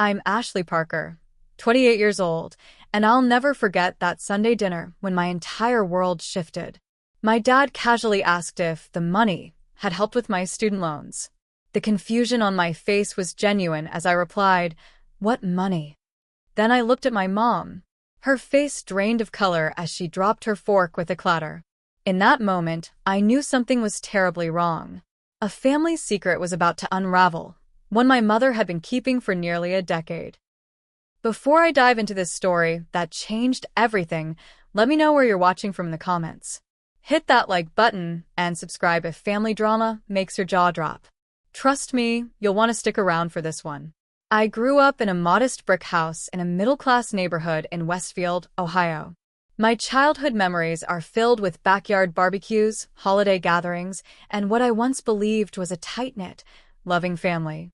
I'm Ashley Parker, 28 years old, and I'll never forget that Sunday dinner when my entire world shifted. My dad casually asked if the money had helped with my student loans. The confusion on my face was genuine as I replied, "What money?" Then I looked at my mom. Her face drained of color as she dropped her fork with a clatter. In that moment, I knew something was terribly wrong. A family secret was about to unravel, one my mother had been keeping for nearly a decade. Before I dive into this story that changed everything, let me know where you're watching from in the comments. Hit that like button and subscribe if family drama makes your jaw drop. Trust me, you'll want to stick around for this one. I grew up in a modest brick house in a middle-class neighborhood in Westfield, Ohio. My childhood memories are filled with backyard barbecues, holiday gatherings, and what I once believed was a tight-knit, loving family.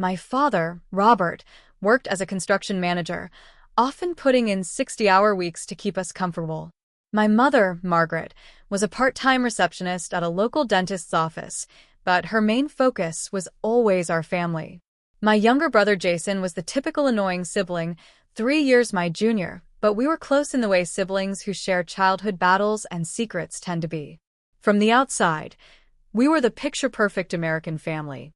My father, Robert, worked as a construction manager, often putting in 60-hour weeks to keep us comfortable. My mother, Margaret, was a part-time receptionist at a local dentist's office, but her main focus was always our family. My younger brother Jason was the typical annoying sibling, 3 years my junior, but we were close in the way siblings who share childhood battles and secrets tend to be. From the outside, we were the picture-perfect American family.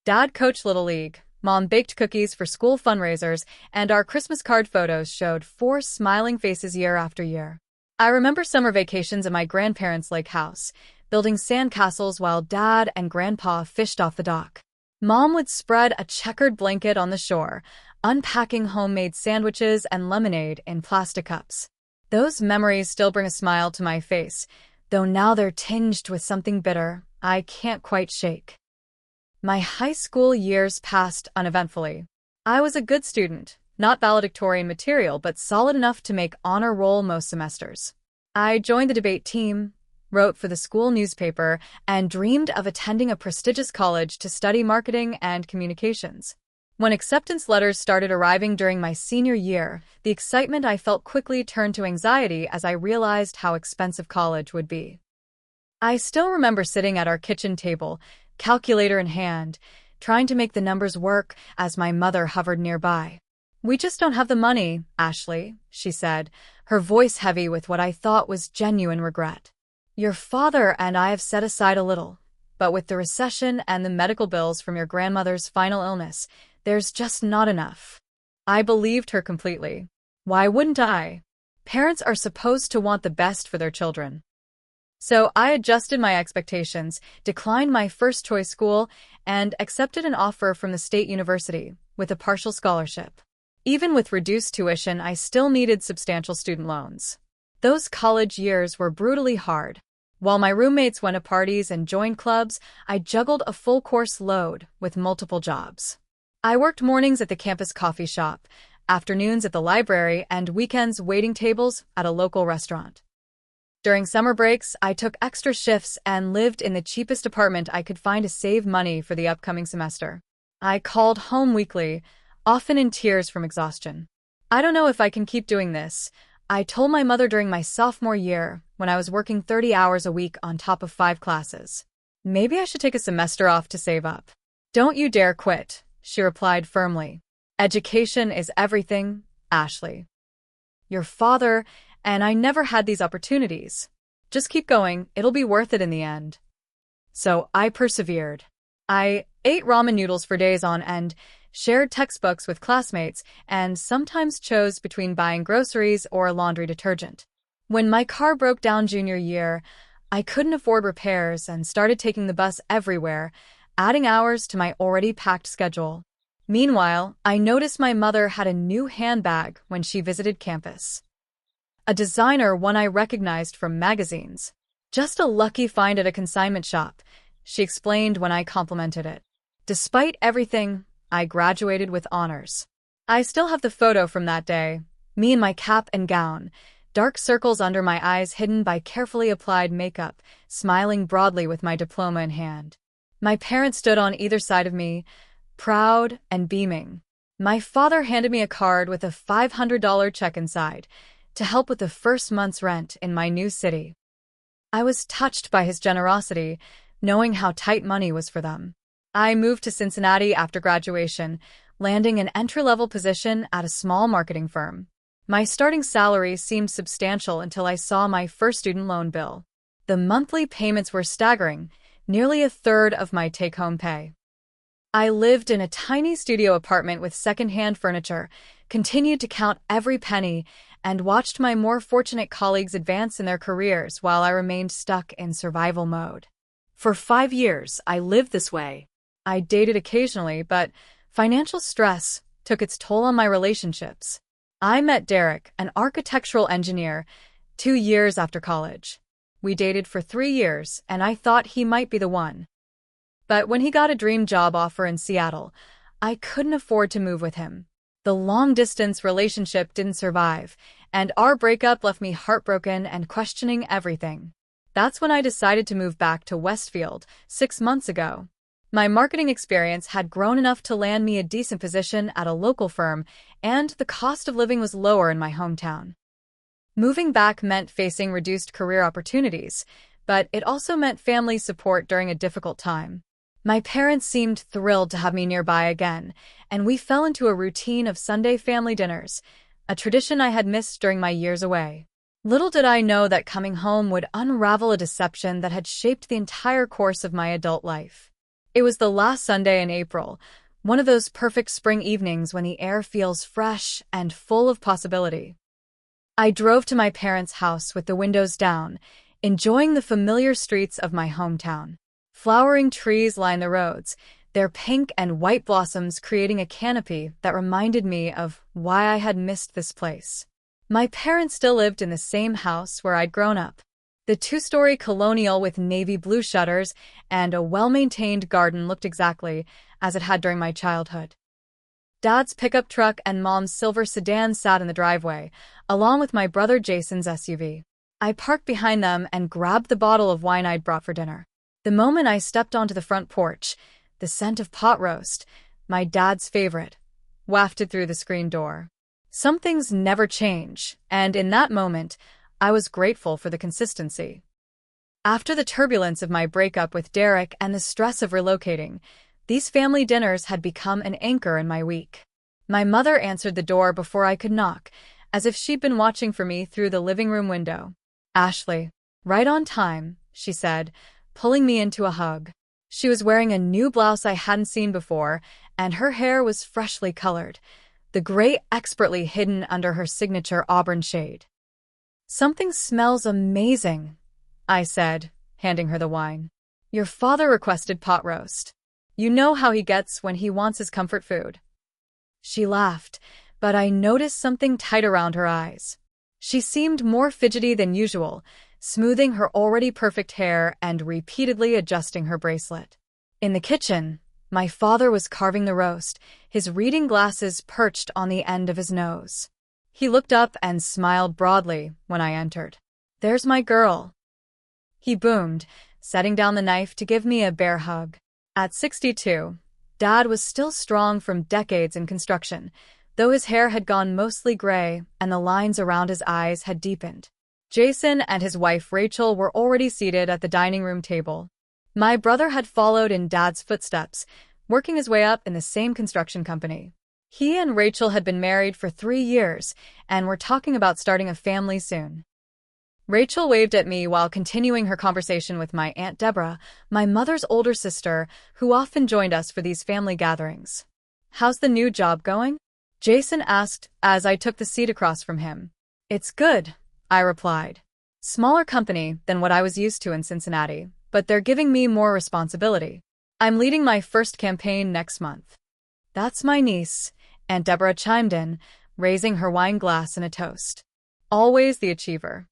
Dad coached Little League, Mom baked cookies for school fundraisers, and our Christmas card photos showed 4 smiling faces year after year. I remember summer vacations at my grandparents' lake house, building sandcastles while Dad and Grandpa fished off the dock. Mom would spread a checkered blanket on the shore, unpacking homemade sandwiches and lemonade in plastic cups. Those memories still bring a smile to my face, though now they're tinged with something bitter I can't quite shake. My high school years passed uneventfully. I was a good student, not valedictorian material, but solid enough to make honor roll most semesters. I joined the debate team, wrote for the school newspaper, and dreamed of attending a prestigious college to study marketing and communications. When acceptance letters started arriving during my senior year, the excitement I felt quickly turned to anxiety as I realized how expensive college would be. I still remember sitting at our kitchen table, calculator in hand, trying to make the numbers work as my mother hovered nearby. "We just don't have the money, Ashley," she said, her voice heavy with what I thought was genuine regret. "Your father and I have set aside a little, but with the recession and the medical bills from your grandmother's final illness, there's just not enough." I believed her completely. Why wouldn't I? Parents are supposed to want the best for their children. So I adjusted my expectations, declined my first choice school, and accepted an offer from the state university with a partial scholarship. Even with reduced tuition, I still needed substantial student loans. Those college years were brutally hard. While my roommates went to parties and joined clubs, I juggled a full-course load with multiple jobs. I worked mornings at the campus coffee shop, afternoons at the library, and weekends waiting tables at a local restaurant. During summer breaks, I took extra shifts and lived in the cheapest apartment I could find to save money for the upcoming semester. I called home weekly, often in tears from exhaustion. "I don't know if I can keep doing this," I told my mother during my sophomore year when I was working 30 hours a week on top of 5 classes. "Maybe I should take a semester off to save up." "Don't you dare quit," she replied firmly. "Education is everything, Ashley. Your father and I never had these opportunities. Just keep going, it'll be worth it in the end." So I persevered. I ate ramen noodles for days on end, shared textbooks with classmates, and sometimes chose between buying groceries or laundry detergent. When my car broke down junior year, I couldn't afford repairs and started taking the bus everywhere, adding hours to my already packed schedule. Meanwhile, I noticed my mother had a new handbag when she visited campus. A designer one I recognized from magazines. "Just a lucky find at a consignment shop," she explained when I complimented it. Despite everything, I graduated with honors. I still have the photo from that day, me in my cap and gown, dark circles under my eyes hidden by carefully applied makeup, smiling broadly with my diploma in hand. My parents stood on either side of me, proud and beaming. My father handed me a card with a $500 check inside to help with the first month's rent in my new city. I was touched by his generosity, knowing how tight money was for them. I moved to Cincinnati after graduation, landing an entry-level position at a small marketing firm. My starting salary seemed substantial until I saw my first student loan bill. The monthly payments were staggering, nearly a third of my take-home pay. I lived in a tiny studio apartment with second-hand furniture, continued to count every penny, and watched my more fortunate colleagues advance in their careers while I remained stuck in survival mode. For 5 years, I lived this way. I dated occasionally, but financial stress took its toll on my relationships. I met Derek, an architectural engineer, 2 years after college. We dated for 3 years, and I thought he might be the one. But when he got a dream job offer in Seattle, I couldn't afford to move with him. The long-distance relationship didn't survive, and our breakup left me heartbroken and questioning everything. That's when I decided to move back to Westfield 6 months ago. My marketing experience had grown enough to land me a decent position at a local firm, and the cost of living was lower in my hometown. Moving back meant facing reduced career opportunities, but it also meant family support during a difficult time. My parents seemed thrilled to have me nearby again, and we fell into a routine of Sunday family dinners, a tradition I had missed during my years away. Little did I know that coming home would unravel a deception that had shaped the entire course of my adult life. It was the last Sunday in April, one of those perfect spring evenings when the air feels fresh and full of possibility. I drove to my parents' house with the windows down, enjoying the familiar streets of my hometown. Flowering trees line the roads, their pink and white blossoms creating a canopy that reminded me of why I had missed this place. My parents still lived in the same house where I'd grown up. The 2-story colonial with navy blue shutters and a well-maintained garden looked exactly as it had during my childhood. Dad's pickup truck and Mom's silver sedan sat in the driveway, along with my brother Jason's SUV. I parked behind them and grabbed the bottle of wine I'd brought for dinner. The moment I stepped onto the front porch, the scent of pot roast, my dad's favorite, wafted through the screen door. Some things never change, and in that moment, I was grateful for the consistency. After the turbulence of my breakup with Derek and the stress of relocating, these family dinners had become an anchor in my week. My mother answered the door before I could knock, as if she'd been watching for me through the living room window. "Ashley, right on time," she said, pulling me into a hug. She was wearing a new blouse I hadn't seen before, and her hair was freshly colored, the gray expertly hidden under her signature auburn shade. "Something smells amazing," I said, handing her the wine. "Your father requested pot roast. You know how he gets when he wants his comfort food." She laughed, but I noticed something tight around her eyes. She seemed more fidgety than usual, smoothing her already perfect hair and repeatedly adjusting her bracelet. In the kitchen, my father was carving the roast, his reading glasses perched on the end of his nose. He looked up and smiled broadly when I entered. "There's my girl," he boomed, setting down the knife to give me a bear hug. At 62, Dad was still strong from decades in construction, though his hair had gone mostly gray and the lines around his eyes had deepened. Jason and his wife Rachel were already seated at the dining room table. My brother had followed in Dad's footsteps, working his way up in the same construction company. He and Rachel had been married for 3 years and were talking about starting a family soon. Rachel waved at me while continuing her conversation with my Aunt Deborah, my mother's older sister, who often joined us for these family gatherings. "How's the new job going?" Jason asked as I took the seat across from him. "It's good," I replied. "Smaller company than what I was used to in Cincinnati, but they're giving me more responsibility. I'm leading my first campaign next month." "That's my niece," Aunt Deborah chimed in, raising her wine glass in a toast. Always the achiever.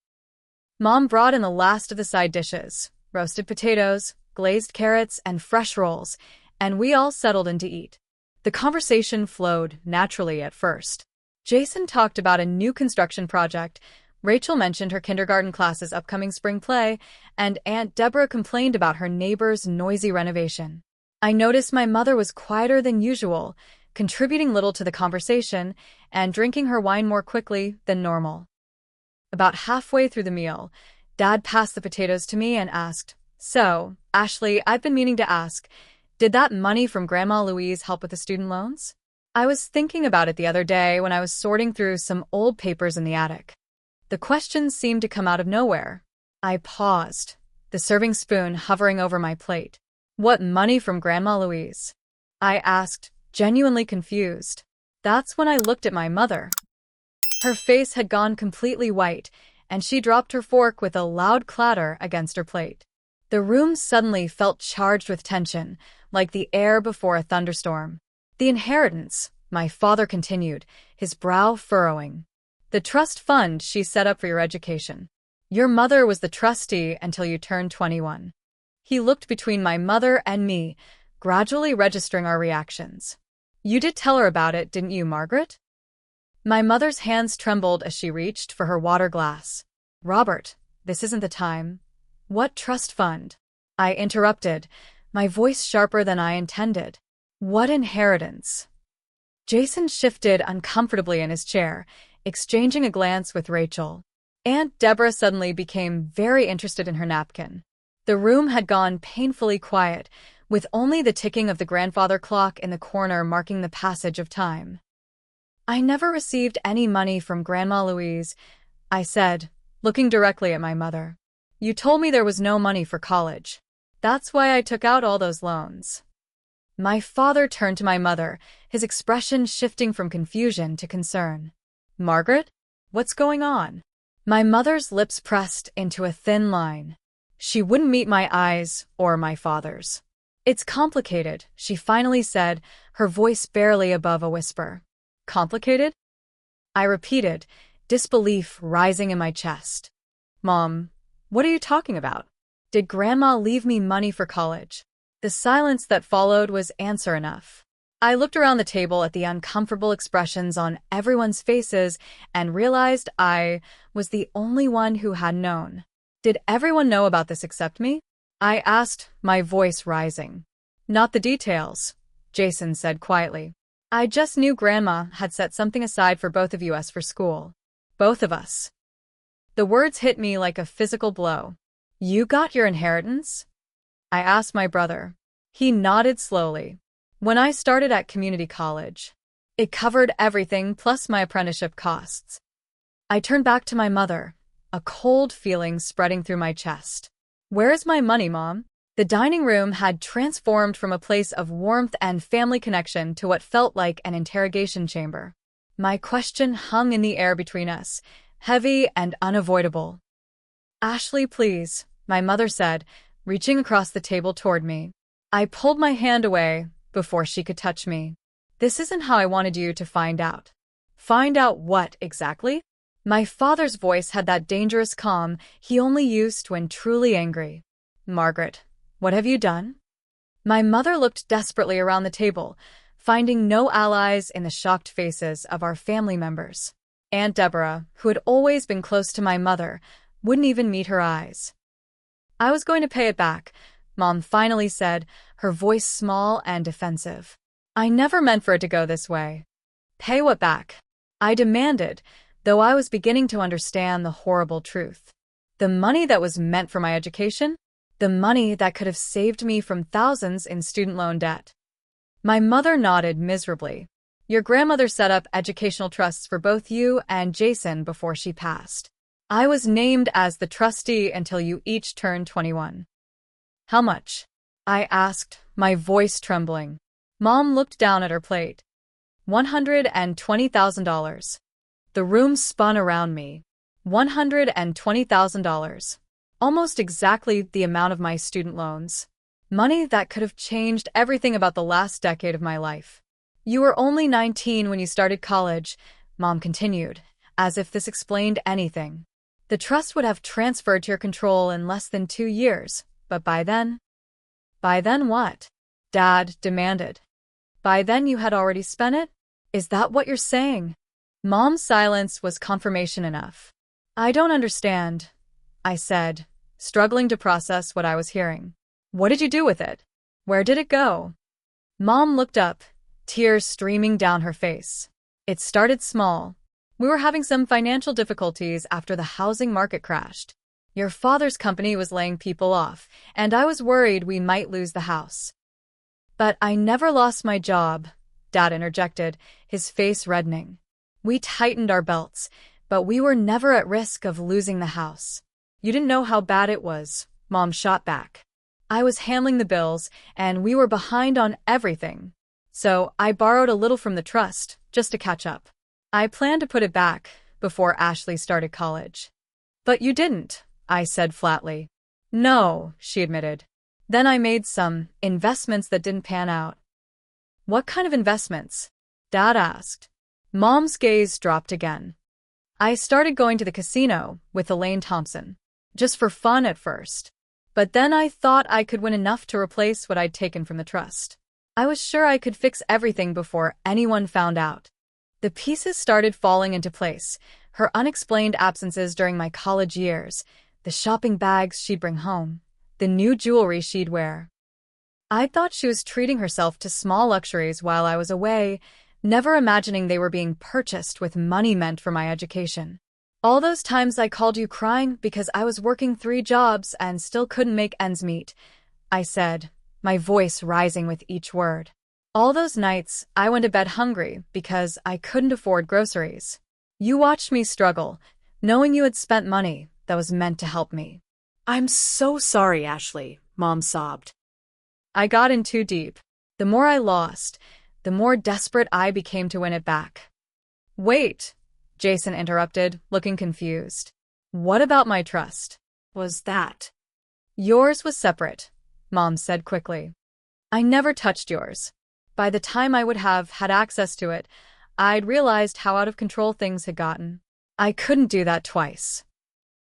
Mom brought in the last of the side dishes, roasted potatoes, glazed carrots, and fresh rolls, and we all settled in to eat. The conversation flowed naturally at first. Jason talked about a new construction project, Rachel mentioned her kindergarten class's upcoming spring play, and Aunt Deborah complained about her neighbor's noisy renovation. I noticed my mother was quieter than usual, contributing little to the conversation and drinking her wine more quickly than normal. About halfway through the meal, Dad passed the potatoes to me and asked, "So, Ashley, I've been meaning to ask, did that money from Grandma Louise help with the student loans?" I was thinking about it the other day when I was sorting through some old papers in the attic. The questions seemed to come out of nowhere. I paused, the serving spoon hovering over my plate. What money from Grandma Louise? I asked, genuinely confused. That's when I looked at my mother. Her face had gone completely white, and she dropped her fork with a loud clatter against her plate. The room suddenly felt charged with tension, like the air before a thunderstorm. The inheritance, my father continued, his brow furrowing. The trust fund she set up for your education. Your mother was the trustee until you turned 21. He looked between my mother and me, gradually registering our reactions. You did tell her about it, didn't you, Margaret? My mother's hands trembled as she reached for her water glass. Robert, this isn't the time. What trust fund? I interrupted, my voice sharper than I intended. What inheritance? Jason shifted uncomfortably in his chair, exchanging a glance with Rachel. Aunt Deborah suddenly became very interested in her napkin. The room had gone painfully quiet, with only the ticking of the grandfather clock in the corner marking the passage of time. I never received any money from Grandma Louise, I said, looking directly at my mother. You told me there was no money for college. That's why I took out all those loans. My father turned to my mother, his expression shifting from confusion to concern. Margaret? What's going on? My mother's lips pressed into a thin line. She wouldn't meet my eyes or my father's. It's complicated, she finally said, her voice barely above a whisper. Complicated? I repeated, disbelief rising in my chest. Mom, what are you talking about? Did Grandma leave me money for college? The silence that followed was answer enough. I looked around the table at the uncomfortable expressions on everyone's faces and realized I was the only one who had known. Did everyone know about this except me? I asked, my voice rising. Not the details, Jason said quietly. I just knew Grandma had set something aside for both of us for school. Both of us. The words hit me like a physical blow. You got your inheritance? I asked my brother. He nodded slowly. When I started at community college, it covered everything plus my apprenticeship costs. I turned back to my mother, a cold feeling spreading through my chest. Where is my money, Mom? The dining room had transformed from a place of warmth and family connection to what felt like an interrogation chamber. My question hung in the air between us, heavy and unavoidable. Ashley, please, my mother said, reaching across the table toward me. I pulled my hand away before she could touch me. This isn't how I wanted you to find out. Find out what, exactly? My father's voice had that dangerous calm he only used when truly angry. Margaret, what have you done? My mother looked desperately around the table, finding no allies in the shocked faces of our family members. Aunt Deborah, who had always been close to my mother, wouldn't even meet her eyes. I was going to pay it back, Mom finally said, her voice small and defensive. I never meant for it to go this way. Pay what back? I demanded, though I was beginning to understand the horrible truth. The money that was meant for my education? The money that could have saved me from thousands in student loan debt. My mother nodded miserably. Your grandmother set up educational trusts for both you and Jason before she passed. I was named as the trustee until you each turned 21. How much? I asked, my voice trembling. Mom looked down at her plate. $120,000. The room spun around me. $120,000. Almost exactly the amount of my student loans. Money that could have changed everything about the last decade of my life. You were only 19 when you started college, Mom continued, as if this explained anything. The trust would have transferred to your control in less than 2 years, but by then? By then what? Dad demanded. By then you had already spent it? Is that what you're saying? Mom's silence was confirmation enough. I don't understand, I said, struggling to process what I was hearing. What did you do with it? Where did it go? Mom looked up, tears streaming down her face. It started small. We were having some financial difficulties after the housing market crashed. Your father's company was laying people off, and I was worried we might lose the house. But I never lost my job, Dad interjected, his face reddening. We tightened our belts, but we were never at risk of losing the house. You didn't know how bad it was, Mom shot back. I was handling the bills, and we were behind on everything. So I borrowed a little from the trust, just to catch up. I planned to put it back before Ashley started college. But you didn't, I said flatly. No, she admitted. Then I made some investments that didn't pan out. What kind of investments? Dad asked. Mom's gaze dropped again. I started going to the casino with Elaine Thompson, just for fun at first. But then I thought I could win enough to replace what I'd taken from the trust. I was sure I could fix everything before anyone found out. The pieces started falling into place, her unexplained absences during my college years, the shopping bags she'd bring home, the new jewelry she'd wear. I thought she was treating herself to small luxuries while I was away, never imagining they were being purchased with money meant for my education. All those times I called you crying because I was working 3 jobs and still couldn't make ends meet, I said, my voice rising with each word. All those nights I went to bed hungry because I couldn't afford groceries. You watched me struggle, knowing you had spent money that was meant to help me. I'm so sorry, Ashley, Mom sobbed. I got in too deep. The more I lost, the more desperate I became to win it back. Wait, Jason interrupted, looking confused. What about my trust? Was that? Yours was separate, Mom said quickly. I never touched yours. By the time I would have had access to it, I'd realized how out of control things had gotten. I couldn't do that twice.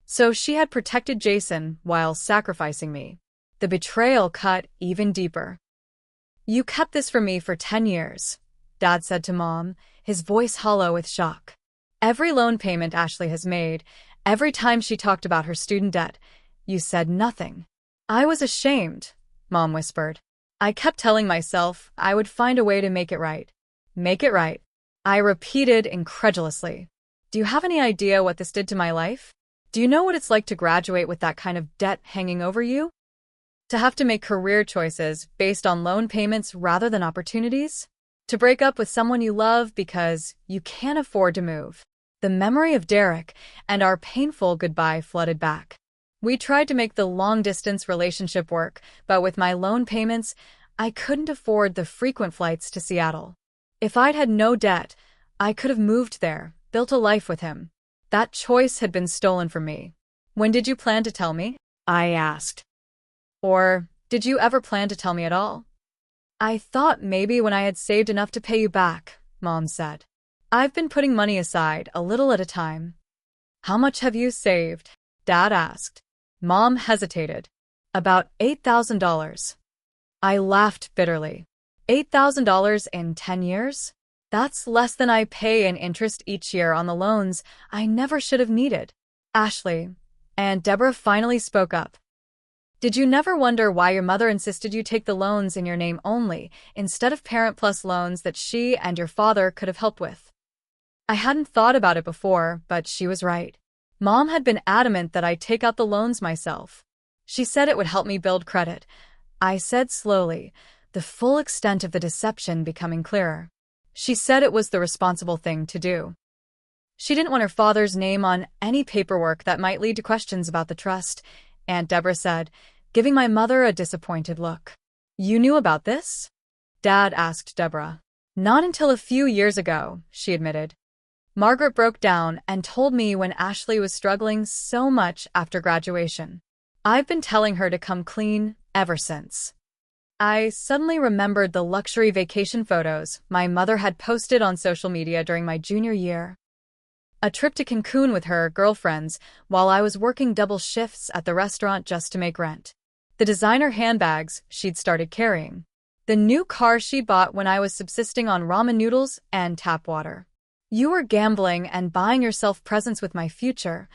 So she had protected Jason while sacrificing me. The betrayal cut even deeper. You kept this from me for 10 years, Dad said to Mom, his voice hollow with shock. Every loan payment Ashley has made, every time she talked about her student debt, you said nothing. I was ashamed, Mom whispered. I kept telling myself I would find a way to make it right. Make it right. I repeated incredulously. Do you have any idea what this did to my life? Do you know what it's like to graduate with that kind of debt hanging over you? To have to make career choices based on loan payments rather than opportunities? To break up with someone you love because you can't afford to move? The memory of Derek and our painful goodbye flooded back. We tried to make the long-distance relationship work, but with my loan payments, I couldn't afford the frequent flights to Seattle. If I'd had no debt, I could have moved there, built a life with him. That choice had been stolen from me. When did you plan to tell me? I asked. Or did you ever plan to tell me at all? I thought maybe when I had saved enough to pay you back, Mom said. I've been putting money aside a little at a time. How much have you saved? Dad asked. Mom hesitated. About $8,000. I laughed bitterly. $8,000 in 10 years? That's less than I pay in interest each year on the loans I never should have needed. Ashley, and Deborah finally spoke up. Did you never wonder why your mother insisted you take the loans in your name only, instead of Parent Plus loans that she and your father could have helped with? I hadn't thought about it before, but she was right. Mom had been adamant that I take out the loans myself. She said it would help me build credit. I said slowly, the full extent of the deception becoming clearer. She said it was the responsible thing to do. She didn't want her father's name on any paperwork that might lead to questions about the trust, Aunt Deborah said, giving my mother a disappointed look. You knew about this? Dad asked Deborah. Not until a few years ago, she admitted. Margaret broke down and told me when Ashley was struggling so much after graduation. I've been telling her to come clean ever since. I suddenly remembered the luxury vacation photos my mother had posted on social media during my junior year. A trip to Cancun with her girlfriends while I was working double shifts at the restaurant just to make rent. The designer handbags she'd started carrying. The new car she bought when I was subsisting on ramen noodles and tap water. You were gambling and buying yourself presents with my future,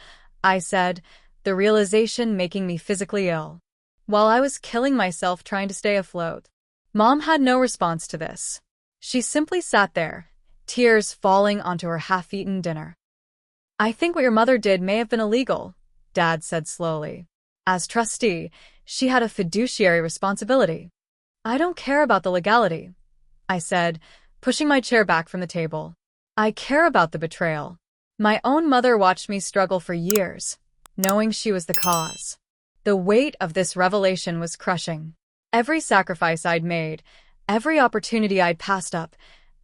I said, the realization making me physically ill. While I was killing myself trying to stay afloat. Mom had no response to this. She simply sat there, tears falling onto her half-eaten dinner. I think what your mother did may have been illegal, Dad said slowly. As trustee, she had a fiduciary responsibility. I don't care about the legality, I said, pushing my chair back from the table. I care about the betrayal. My own mother watched me struggle for years, knowing she was the cause. The weight of this revelation was crushing. Every sacrifice I'd made, every opportunity I'd passed up,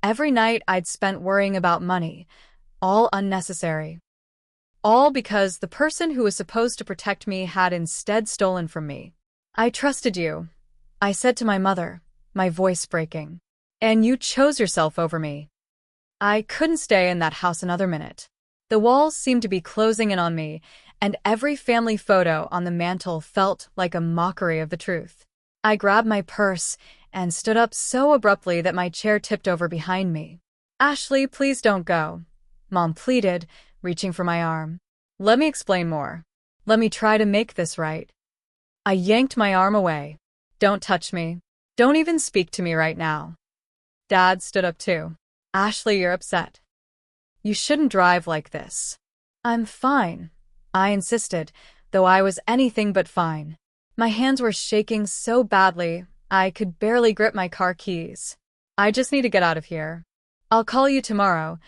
every night I'd spent worrying about money, all unnecessary. All because the person who was supposed to protect me had instead stolen from me. I trusted you, I said to my mother, my voice breaking. And you chose yourself over me. I couldn't stay in that house another minute. The walls seemed to be closing in on me, and every family photo on the mantel felt like a mockery of the truth. I grabbed my purse and stood up so abruptly that my chair tipped over behind me. Ashley, please don't go, Mom pleaded, reaching for my arm. Let me explain more. Let me try to make this right. I yanked my arm away. Don't touch me. Don't even speak to me right now. Dad stood up too. Ashley, you're upset. You shouldn't drive like this. I'm fine, I insisted, though I was anything but fine. My hands were shaking so badly, I could barely grip my car keys. I just need to get out of here. I'll call you tomorrow,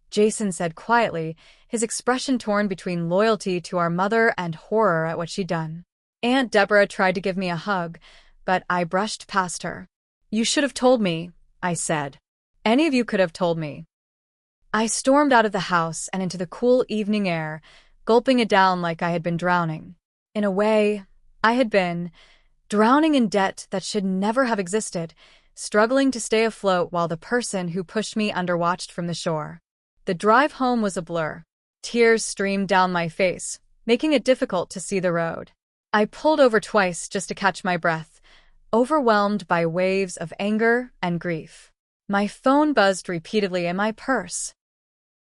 Jason said quietly, his expression torn between loyalty to our mother and horror at what she'd done. Aunt Deborah tried to give me a hug, but I brushed past her. You should have told me, I said. Any of you could have told me. I stormed out of the house and into the cool evening air, gulping it down like I had been drowning. In a way, I had been drowning in debt that should never have existed, struggling to stay afloat while the person who pushed me underwatched from the shore. The drive home was a blur. Tears streamed down my face, making it difficult to see the road. I pulled over twice just to catch my breath, overwhelmed by waves of anger and grief. My phone buzzed repeatedly in my purse.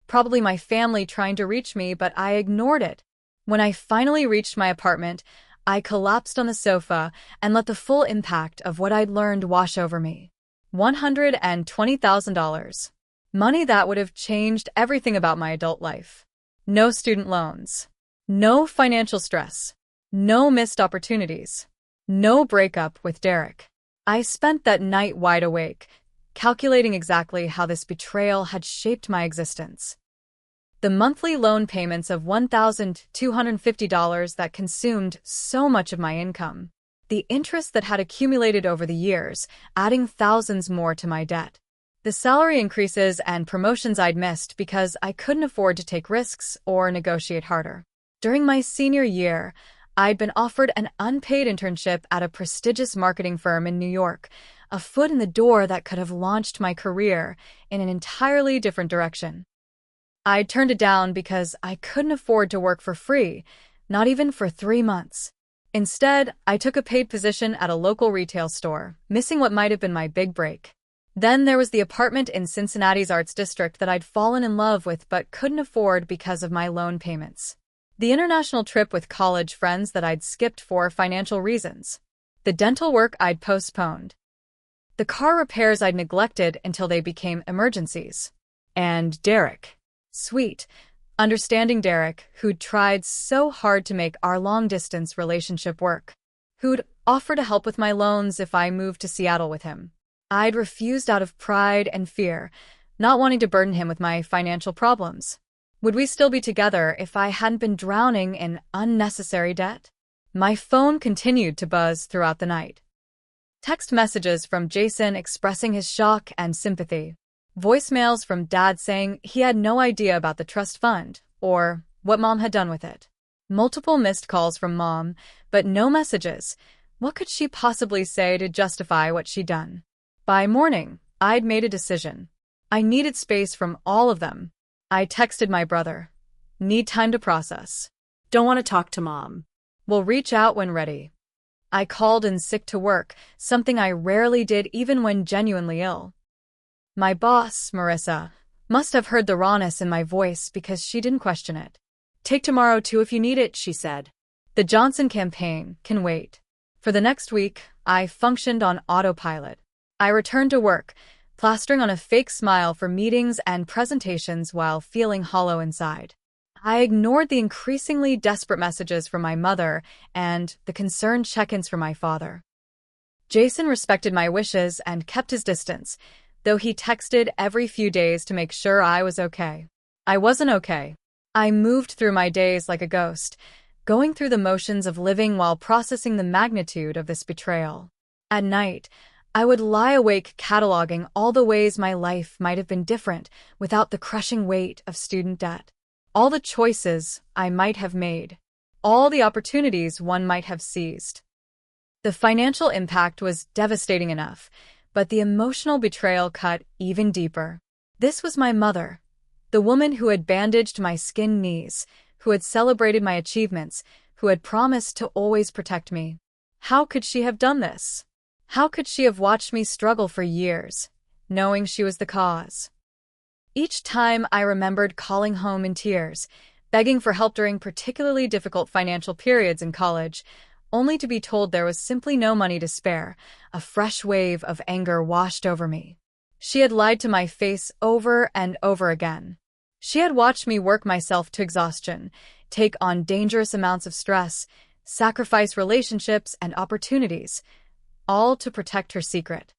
Probably my family trying to reach me, but I ignored it. When I finally reached my apartment, I collapsed on the sofa and let the full impact of what I'd learned wash over me. $120,000. Money that would have changed everything about my adult life. No student loans. No financial stress. No missed opportunities. No breakup with Derek. I spent that night wide awake, calculating exactly how this betrayal had shaped my existence. The monthly loan payments of $1,250 that consumed so much of my income. The interest that had accumulated over the years, adding thousands more to my debt. The salary increases and promotions I'd missed because I couldn't afford to take risks or negotiate harder. During my senior year, I'd been offered an unpaid internship at a prestigious marketing firm in New York, a foot in the door that could have launched my career in an entirely different direction. I turned it down because I couldn't afford to work for free, not even for 3 months. Instead, I took a paid position at a local retail store, missing what might have been my big break. Then there was the apartment in Cincinnati's Arts District that I'd fallen in love with but couldn't afford because of my loan payments. The international trip with college friends that I'd skipped for financial reasons. The dental work I'd postponed. The car repairs I'd neglected until they became emergencies. And Derek. Sweet, understanding Derek, who'd tried so hard to make our long-distance relationship work. Who'd offer to help with my loans if I moved to Seattle with him. I'd refused out of pride and fear, not wanting to burden him with my financial problems. Would we still be together if I hadn't been drowning in unnecessary debt? My phone continued to buzz throughout the night. Text messages from Jason expressing his shock and sympathy. Voicemails from Dad saying he had no idea about the trust fund or what Mom had done with it. Multiple missed calls from Mom, but no messages. What could she possibly say to justify what she'd done? By morning, I'd made a decision. I needed space from all of them. I texted my brother. Need time to process. Don't want to talk to Mom. Will reach out when ready. I called in sick to work, something I rarely did even when genuinely ill. My boss, Marissa, must have heard the rawness in my voice because she didn't question it. Take tomorrow too if you need it, she said. The Johnson campaign can wait. For the next week, I functioned on autopilot. I returned to work, plastering on a fake smile for meetings and presentations while feeling hollow inside. I ignored the increasingly desperate messages from my mother and the concerned check-ins from my father. Jason respected my wishes and kept his distance, though he texted every few days to make sure I was okay. I wasn't okay. I moved through my days like a ghost, going through the motions of living while processing the magnitude of this betrayal. At night, I would lie awake cataloging all the ways my life might have been different without the crushing weight of student debt. All the choices I might have made. All the opportunities one might have seized. The financial impact was devastating enough, but the emotional betrayal cut even deeper. This was my mother, the woman who had bandaged my skinned knees, who had celebrated my achievements, who had promised to always protect me. How could she have done this? How could she have watched me struggle for years, knowing she was the cause? Each time I remembered calling home in tears, begging for help during particularly difficult financial periods in college, only to be told there was simply no money to spare, a fresh wave of anger washed over me. She had lied to my face over and over again. She had watched me work myself to exhaustion, take on dangerous amounts of stress, sacrifice relationships and opportunities, all to protect her secret.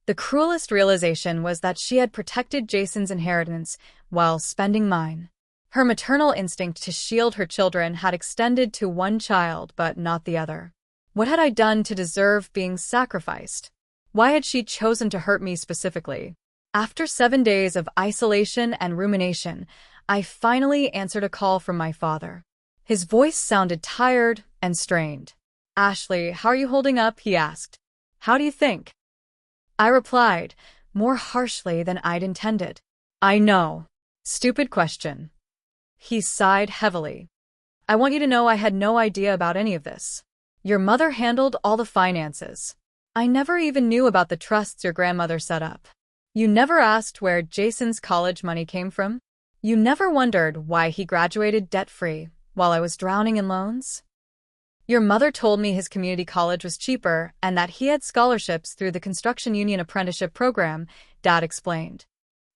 The cruelest realization was that she had protected Jason's inheritance while spending mine. Her maternal instinct to shield her children had extended to one child, but not the other. What had I done to deserve being sacrificed? Why had she chosen to hurt me specifically? After 7 days of isolation and rumination, I finally answered a call from my father. His voice sounded tired and strained. "Ashley, how are you holding up?" he asked. "How do you think?" I replied, more harshly than I'd intended. "I know. Stupid question." He sighed heavily. "I want you to know I had no idea about any of this. Your mother handled all the finances. I never even knew about the trusts your grandmother set up. You never asked where Jason's college money came from? You never wondered why he graduated debt-free while I was drowning in loans? Your mother told me his community college was cheaper and that he had scholarships through the Construction Union Apprenticeship Program," Dad explained.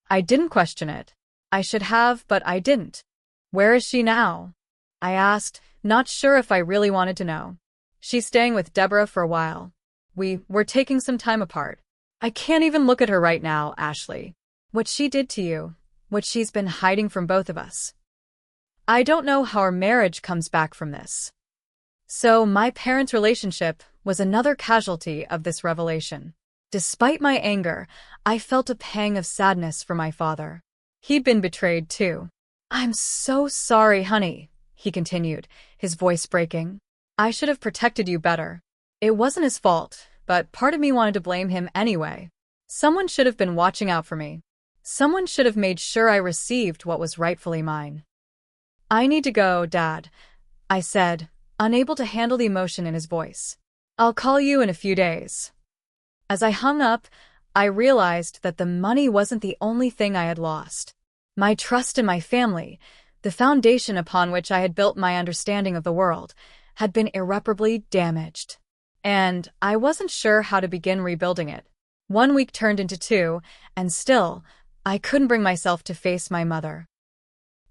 I didn't question it. I should have, but I didn't. "Where is she now?" I asked, not sure if I really wanted to know. "She's staying with Deborah for a while. We're taking some time apart." "I can't even look at her right now, Ashley. What she did to you, what she's been hiding from both of us. I don't know how our marriage comes back from this." So my parents' relationship was another casualty of this revelation. Despite my anger, I felt a pang of sadness for my father. He'd been betrayed too. "I'm so sorry, honey," he continued, his voice breaking. "I should have protected you better. It wasn't his fault, but part of me wanted to blame him anyway. Someone should have been watching out for me. Someone should have made sure I received what was rightfully mine." "I need to go, Dad," I said, unable to handle the emotion in his voice. "I'll call you in a few days." As I hung up, I realized that the money wasn't the only thing I had lost. My trust in my family, the foundation upon which I had built my understanding of the world, had been irreparably damaged. And I wasn't sure how to begin rebuilding it. 1 week turned into 2, and still, I couldn't bring myself to face my mother.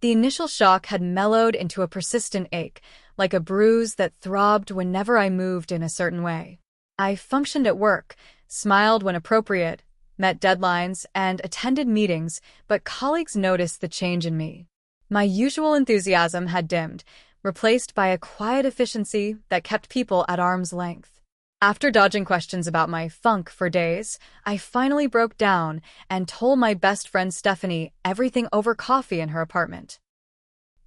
The initial shock had mellowed into a persistent ache, like a bruise that throbbed whenever I moved in a certain way. I functioned at work, smiled when appropriate, met deadlines, and attended meetings, but colleagues noticed the change in me. My usual enthusiasm had dimmed, replaced by a quiet efficiency that kept people at arm's length. After dodging questions about my funk for days, I finally broke down and told my best friend Stephanie everything over coffee in her apartment.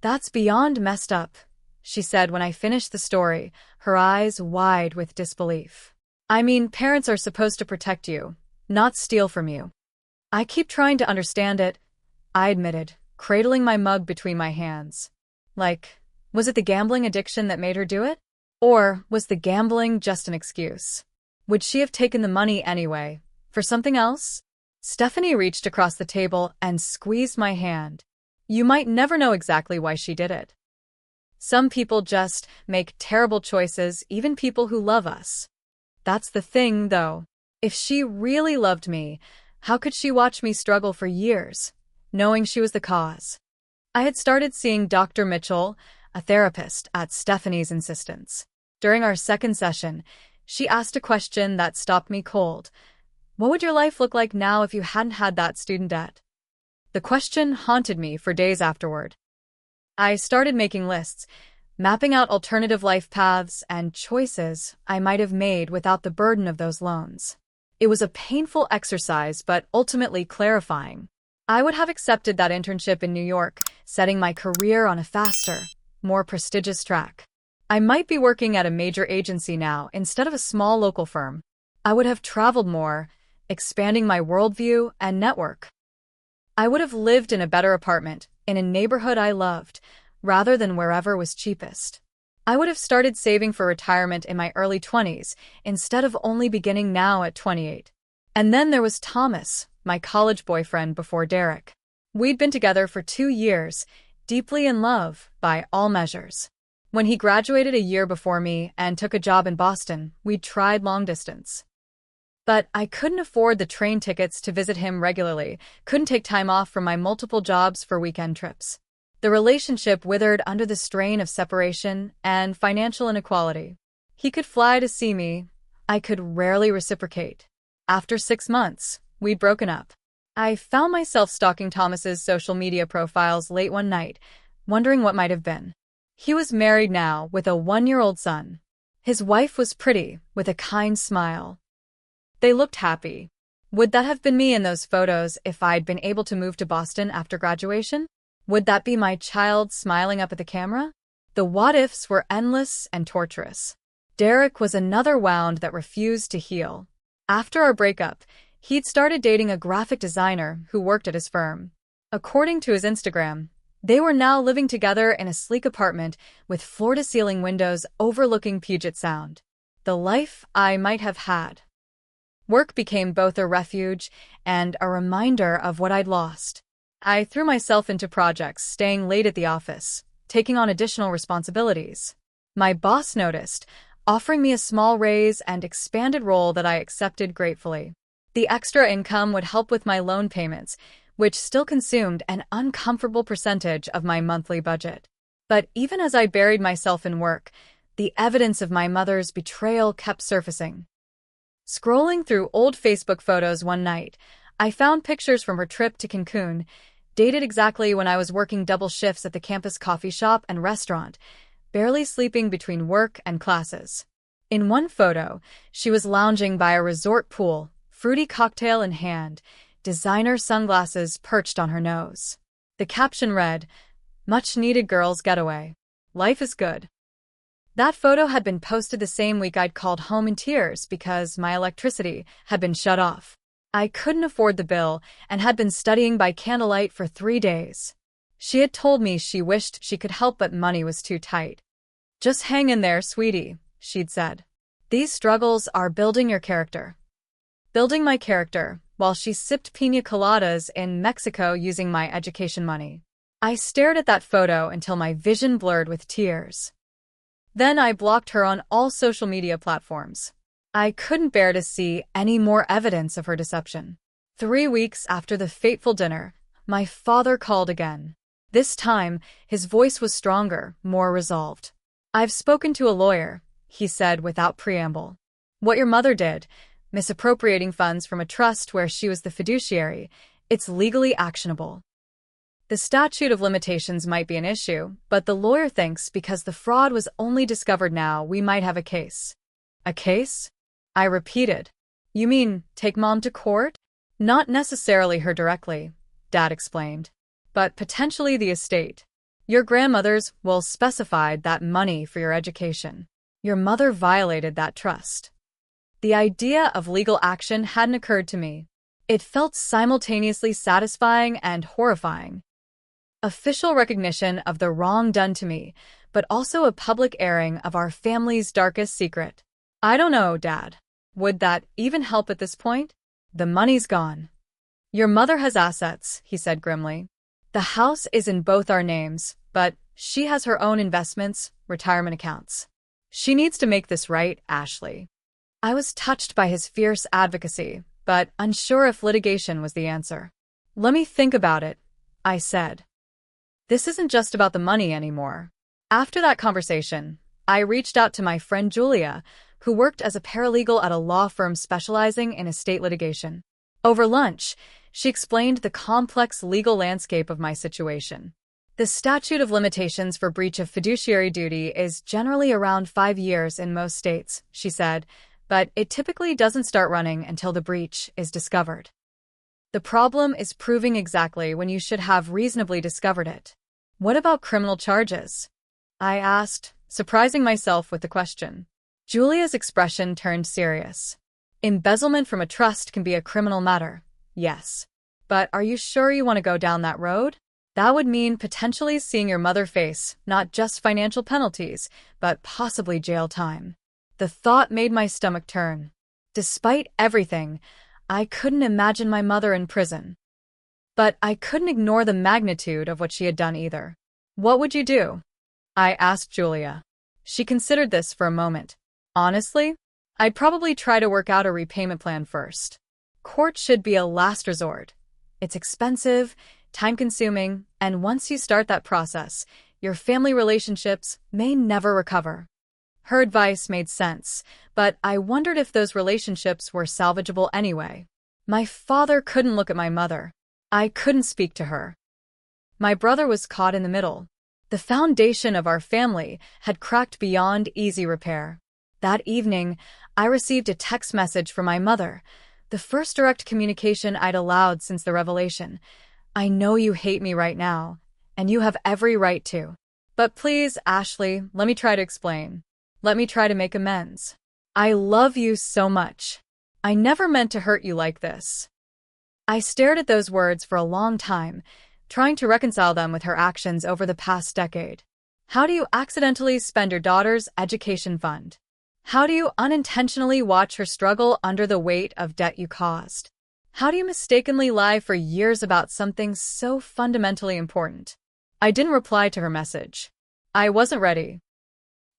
"That's beyond messed up," she said when I finished the story, her eyes wide with disbelief. "I mean, parents are supposed to protect you, not steal from you." "I keep trying to understand it," I admitted, cradling my mug between my hands. Was it the gambling addiction that made her do it? Or was the gambling just an excuse? Would she have taken the money anyway, for something else? Stephanie reached across the table and squeezed my hand. "You might never know exactly why she did it. Some people just make terrible choices, even people who love us. That's the thing, though. If she really loved me, how could she watch me struggle for years, knowing she was the cause?" I had started seeing Dr. Mitchell, a therapist, at Stephanie's insistence. During our second session, she asked a question that stopped me cold. What would your life look like now if you hadn't had that student debt? The question haunted me for days afterward. I started making lists, mapping out alternative life paths and choices I might have made without the burden of those loans. It was a painful exercise, but ultimately clarifying. I would have accepted that internship in New York, setting my career on a faster, more prestigious track. I might be working at a major agency now instead of a small local firm. I would have traveled more, expanding my worldview and network. I would have lived in a better apartment, in a neighborhood I loved, rather than wherever was cheapest. I would have started saving for retirement in my early 20s, instead of only beginning now at 28. And then there was Thomas, my college boyfriend before Derek. We'd been together for 2 years, deeply in love, by all measures. When he graduated a year before me and took a job in Boston, we'd tried long distance. But I couldn't afford the train tickets to visit him regularly, couldn't take time off from my multiple jobs for weekend trips. The relationship withered under the strain of separation and financial inequality. He could fly to see me. I could rarely reciprocate. After 6 months, we'd broken up. I found myself stalking Thomas's social media profiles late one night, wondering what might have been. He was married now, with a 1-year-old son. His wife was pretty, with a kind smile. They looked happy. Would that have been me in those photos if I'd been able to move to Boston after graduation? Would that be my child smiling up at the camera? The what-ifs were endless and torturous. Derek was another wound that refused to heal. After our breakup, he'd started dating a graphic designer who worked at his firm. According to his Instagram, they were now living together in a sleek apartment with floor-to-ceiling windows overlooking Puget Sound. The life I might have had. Work became both a refuge and a reminder of what I'd lost. I threw myself into projects, staying late at the office, taking on additional responsibilities. My boss noticed, offering me a small raise and expanded role that I accepted gratefully. The extra income would help with my loan payments, which still consumed an uncomfortable percentage of my monthly budget. But even as I buried myself in work, the evidence of my mother's betrayal kept surfacing. Scrolling through old Facebook photos one night, I found pictures from her trip to Cancun, dated exactly when I was working double shifts at the campus coffee shop and restaurant, barely sleeping between work and classes. In one photo, she was lounging by a resort pool, fruity cocktail in hand, designer sunglasses perched on her nose. The caption read, "Much-needed girls' getaway. Life is good." That photo had been posted the same week I'd called home in tears because my electricity had been shut off. I couldn't afford the bill and had been studying by candlelight for 3 days. She had told me she wished she could help but money was too tight. "Just hang in there, sweetie," she'd said. "These struggles are building your character." Building my character, while she sipped piña coladas in Mexico using my education money. I stared at that photo until my vision blurred with tears. Then I blocked her on all social media platforms. I couldn't bear to see any more evidence of her deception. 3 weeks after the fateful dinner, my father called again. This time, his voice was stronger, more resolved. "I've spoken to a lawyer," he said without preamble. "What your mother did, misappropriating funds from a trust where she was the fiduciary, it's legally actionable. The statute of limitations might be an issue, but the lawyer thinks because the fraud was only discovered now, we might have a case." "A case?" I repeated. "You mean, take Mom to court?" "Not necessarily her directly," Dad explained, "but potentially the estate. Your grandmother's will specify that money for your education. Your mother violated that trust." The idea of legal action hadn't occurred to me. It felt simultaneously satisfying and horrifying. Official recognition of the wrong done to me, but also a public airing of our family's darkest secret. "I don't know, Dad. Would that even help at this point? The money's gone." "Your mother has assets," he said grimly. "The house is in both our names, but she has her own investments, retirement accounts. She needs to make this right, Ashley." I was touched by his fierce advocacy, but unsure if litigation was the answer. "Let me think about it," I said. "This isn't just about the money anymore." After that conversation, I reached out to my friend Julia, who worked as a paralegal at a law firm specializing in estate litigation. Over lunch, she explained the complex legal landscape of my situation. The statute of limitations for breach of fiduciary duty is generally around 5 years in most states, she said, but it typically doesn't start running until the breach is discovered. The problem is proving exactly when you should have reasonably discovered it. What about criminal charges? I asked, surprising myself with the question. Julia's expression turned serious. Embezzlement from a trust can be a criminal matter, yes. But are you sure you want to go down that road? That would mean potentially seeing your mother face not just financial penalties, but possibly jail time. The thought made my stomach turn. Despite everything, I couldn't imagine my mother in prison. But I couldn't ignore the magnitude of what she had done either. What would you do? I asked Julia. She considered this for a moment. Honestly, I'd probably try to work out a repayment plan first. Court should be a last resort. It's expensive, time-consuming, and once you start that process, your family relationships may never recover. Her advice made sense, but I wondered if those relationships were salvageable anyway. My father couldn't look at my mother. I couldn't speak to her. My brother was caught in the middle. The foundation of our family had cracked beyond easy repair. That evening, I received a text message from my mother, the first direct communication I'd allowed since the revelation. I know you hate me right now, and you have every right to. But please, Ashley, let me try to explain. Let me try to make amends. I love you so much. I never meant to hurt you like this. I stared at those words for a long time, trying to reconcile them with her actions over the past decade. How do you accidentally spend your daughter's education fund? How do you unintentionally watch her struggle under the weight of debt you caused? How do you mistakenly lie for years about something so fundamentally important? I didn't reply to her message. I wasn't ready.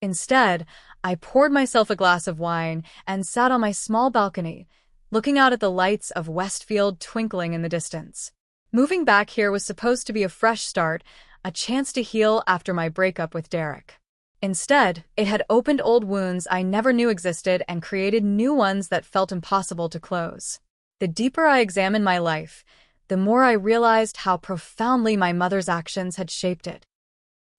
Instead, I poured myself a glass of wine and sat on my small balcony, looking out at the lights of Westfield twinkling in the distance. Moving back here was supposed to be a fresh start, a chance to heal after my breakup with Derek. Instead, it had opened old wounds I never knew existed and created new ones that felt impossible to close. The deeper I examined my life, the more I realized how profoundly my mother's actions had shaped it.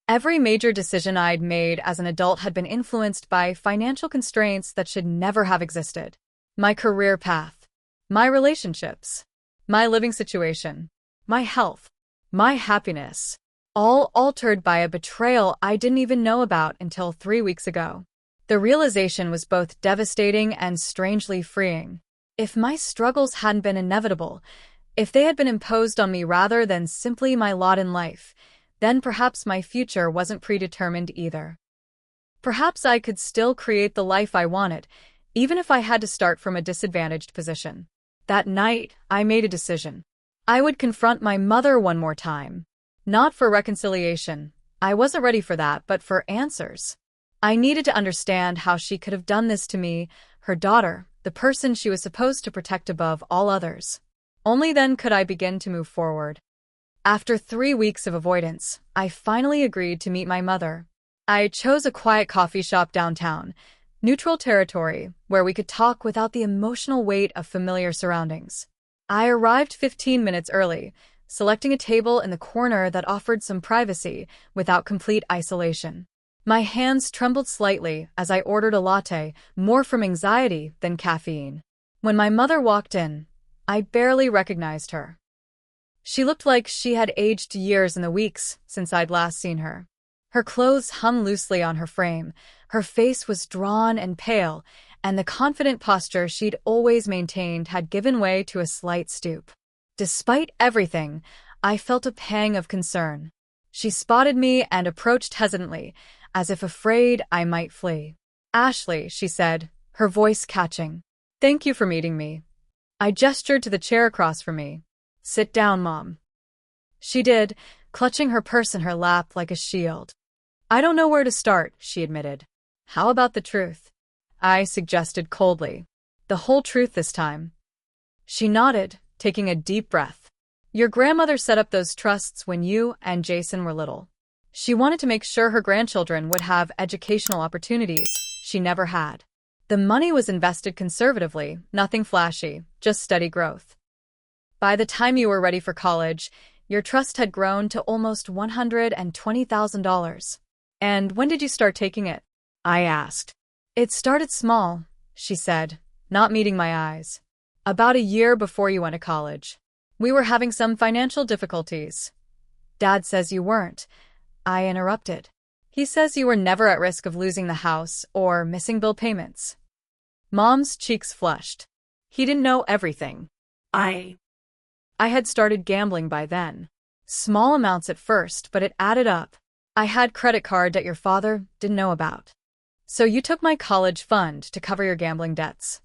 Every major decision I'd made as an adult had been influenced by financial constraints that should never have existed. My career path, my relationships, my living situation, my health, my happiness, all altered by a betrayal I didn't even know about until 3 weeks ago. The realization was both devastating and strangely freeing. If my struggles hadn't been inevitable, if they had been imposed on me rather than simply my lot in life, then perhaps my future wasn't predetermined either. Perhaps I could still create the life I wanted, even if I had to start from a disadvantaged position. That night, I made a decision. I would confront my mother one more time. Not for reconciliation. I wasn't ready for that, but for answers. I needed to understand how she could have done this to me, her daughter, the person she was supposed to protect above all others. Only then could I begin to move forward. After 3 weeks of avoidance, I finally agreed to meet my mother. I chose a quiet coffee shop downtown, neutral territory, where we could talk without the emotional weight of familiar surroundings. I arrived 15 minutes early, selecting a table in the corner that offered some privacy without complete isolation. My hands trembled slightly as I ordered a latte, more from anxiety than caffeine. When my mother walked in, I barely recognized her. She looked like she had aged years in the weeks since I'd last seen her. Her clothes hung loosely on her frame, her face was drawn and pale, and the confident posture she'd always maintained had given way to a slight stoop. Despite everything, I felt a pang of concern. She spotted me and approached hesitantly, as if afraid I might flee. "Ashley," she said, her voice catching. "Thank you for meeting me." I gestured to the chair across from me. "Sit down, Mom." She did, clutching her purse in her lap like a shield. "I don't know where to start," she admitted. "How about the truth?" I suggested coldly. "The whole truth this time." She nodded, taking a deep breath. "Your grandmother set up those trusts when you and Jason were little. She wanted to make sure her grandchildren would have educational opportunities she never had. The money was invested conservatively, nothing flashy, just steady growth. By the time you were ready for college, your trust had grown to almost $120,000. And when did you start taking it? I asked. It started small, she said, not meeting my eyes. About a year before you went to college. We were having some financial difficulties. Dad says you weren't. I interrupted. He says you were never at risk of losing the house or missing bill payments. Mom's cheeks flushed. He didn't know everything. I had started gambling by then. Small amounts at first, but it added up. I had credit card that your father didn't know about. So you took my college fund to cover your gambling debts.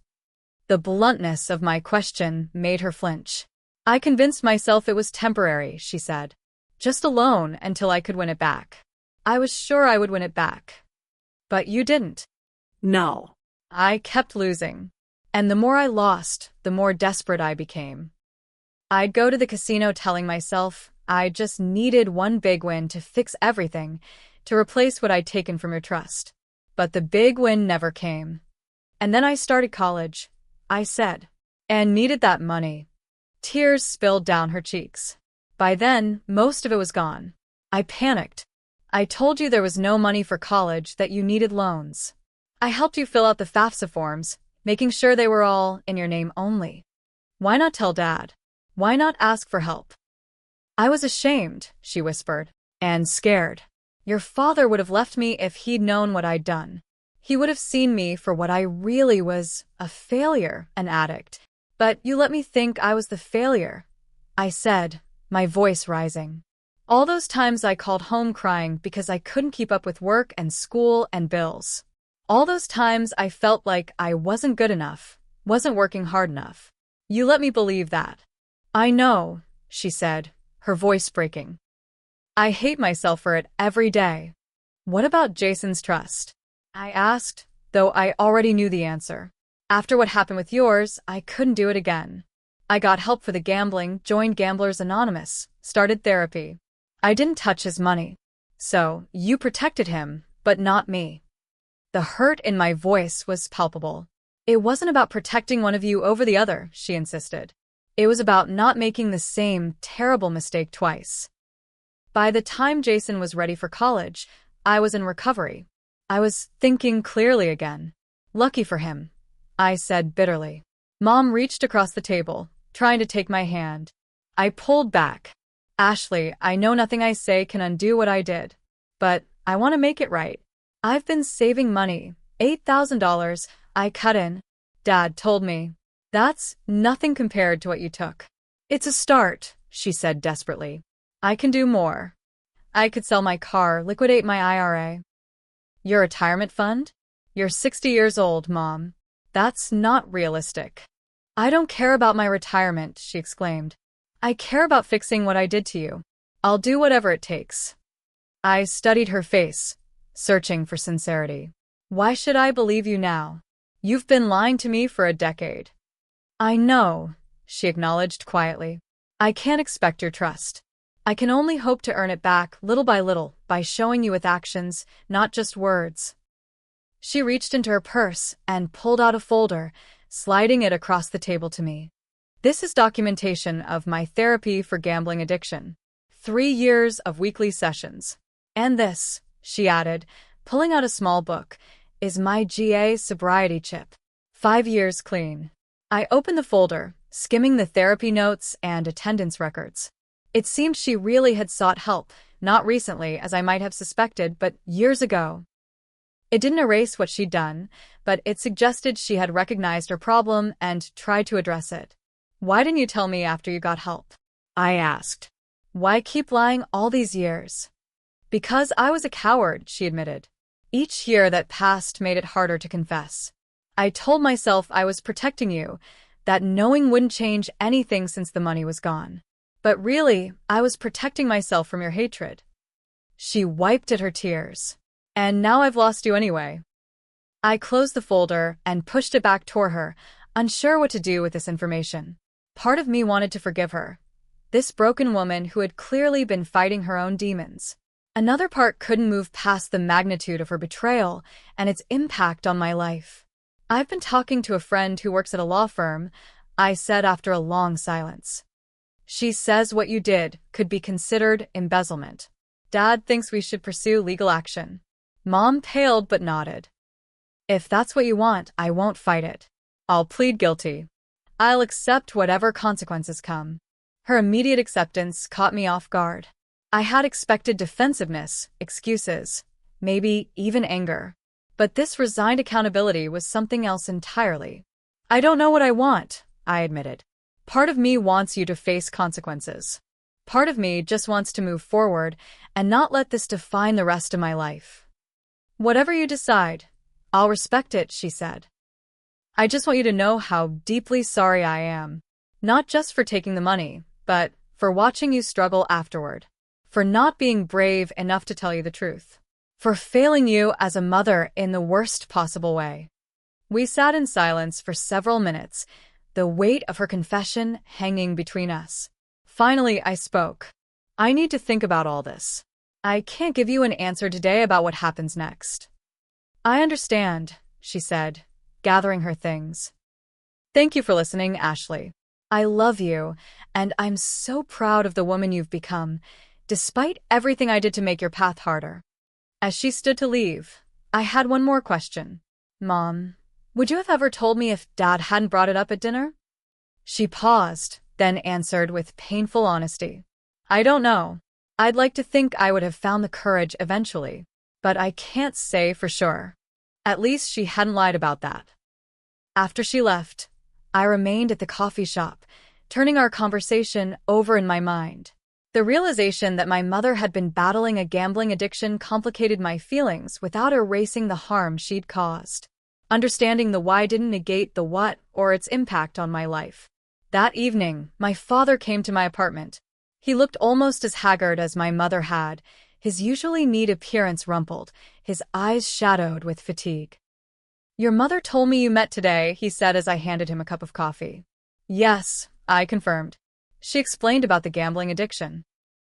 The bluntness of my question made her flinch. I convinced myself it was temporary, she said. Just a loan until I could win it back. I was sure I would win it back. But you didn't. No. I kept losing. And the more I lost, the more desperate I became. I'd go to the casino telling myself I just needed one big win to fix everything, to replace what I'd taken from your trust. But the big win never came. And then I started college, I said, and needed that money. Tears spilled down her cheeks. By then, most of it was gone. I panicked. I told you there was no money for college, that you needed loans. I helped you fill out the FAFSA forms, making sure they were all in your name only. Why not tell Dad? Why not ask for help? I was ashamed, she whispered, and scared. Your father would have left me if he'd known what I'd done. He would have seen me for what I really was, a failure, an addict. But you let me think I was the failure, I said, my voice rising. All those times I called home crying because I couldn't keep up with work and school and bills. All those times I felt like I wasn't good enough, wasn't working hard enough. You let me believe that. I know, she said, her voice breaking. I hate myself for it every day. What about Jason's trust? I asked, though I already knew the answer. After what happened with yours, I couldn't do it again. I got help for the gambling, joined Gamblers Anonymous, started therapy. I didn't touch his money. So, you protected him, but not me. The hurt in my voice was palpable. It wasn't about protecting one of you over the other, she insisted. It was about not making the same terrible mistake twice. By the time Jason was ready for college, I was in recovery. I was thinking clearly again. Lucky for him, I said bitterly. Mom reached across the table, trying to take my hand. I pulled back. Ashley, I know nothing I say can undo what I did. But I want to make it right. I've been saving money. $8,000, I cut in. Dad told me. That's nothing compared to what you took. It's a start, she said desperately. I can do more. I could sell my car, liquidate my IRA. Your retirement fund? You're 60 years old, Mom. That's not realistic. I don't care about my retirement, she exclaimed. I care about fixing what I did to you. I'll do whatever it takes. I studied her face, searching for sincerity. Why should I believe you now? You've been lying to me for a decade. I know, she acknowledged quietly. I can't expect your trust. I can only hope to earn it back little by showing you with actions, not just words. She reached into her purse and pulled out a folder, sliding it across the table to me. This is documentation of my therapy for gambling addiction. 3 years of weekly sessions. And this, she added, pulling out a small book, is my GA sobriety chip. 5 years clean. I opened the folder, skimming the therapy notes and attendance records. It seemed she really had sought help, not recently as I might have suspected, but years ago. It didn't erase what she'd done, but it suggested she had recognized her problem and tried to address it. Why didn't you tell me after you got help? I asked. Why keep lying all these years? Because I was a coward, she admitted. Each year that passed made it harder to confess. I told myself I was protecting you, that knowing wouldn't change anything since the money was gone. But really, I was protecting myself from your hatred. She wiped at her tears. And now I've lost you anyway. I closed the folder and pushed it back toward her, unsure what to do with this information. Part of me wanted to forgive her. This broken woman who had clearly been fighting her own demons. Another part couldn't move past the magnitude of her betrayal and its impact on my life. I've been talking to a friend who works at a law firm, I said after a long silence. She says what you did could be considered embezzlement. Dad thinks we should pursue legal action. Mom paled but nodded. If that's what you want, I won't fight it. I'll plead guilty. I'll accept whatever consequences come. Her immediate acceptance caught me off guard. I had expected defensiveness, excuses, maybe even anger. But this resigned accountability was something else entirely. I don't know what I want, I admitted. Part of me wants you to face consequences. Part of me just wants to move forward and not let this define the rest of my life. Whatever you decide, I'll respect it, she said. I just want you to know how deeply sorry I am. Not just for taking the money, but for watching you struggle afterward. For not being brave enough to tell you the truth. For failing you as a mother in the worst possible way. We sat in silence for several minutes, the weight of her confession hanging between us. Finally, I spoke. I need to think about all this. I can't give you an answer today about what happens next. I understand, she said, gathering her things. Thank you for listening, Ashley. I love you, and I'm so proud of the woman you've become, despite everything I did to make your path harder. As she stood to leave, I had one more question. Mom, would you have ever told me if Dad hadn't brought it up at dinner? She paused, then answered with painful honesty. I don't know. I'd like to think I would have found the courage eventually, but I can't say for sure. At least she hadn't lied about that. After she left, I remained at the coffee shop, turning our conversation over in my mind. The realization that my mother had been battling a gambling addiction complicated my feelings without erasing the harm she'd caused. Understanding the why didn't negate the what or its impact on my life. That evening, my father came to my apartment. He looked almost as haggard as my mother had, his usually neat appearance rumpled, his eyes shadowed with fatigue. Your mother told me you met today, he said as I handed him a cup of coffee. Yes, I confirmed. She explained about the gambling addiction.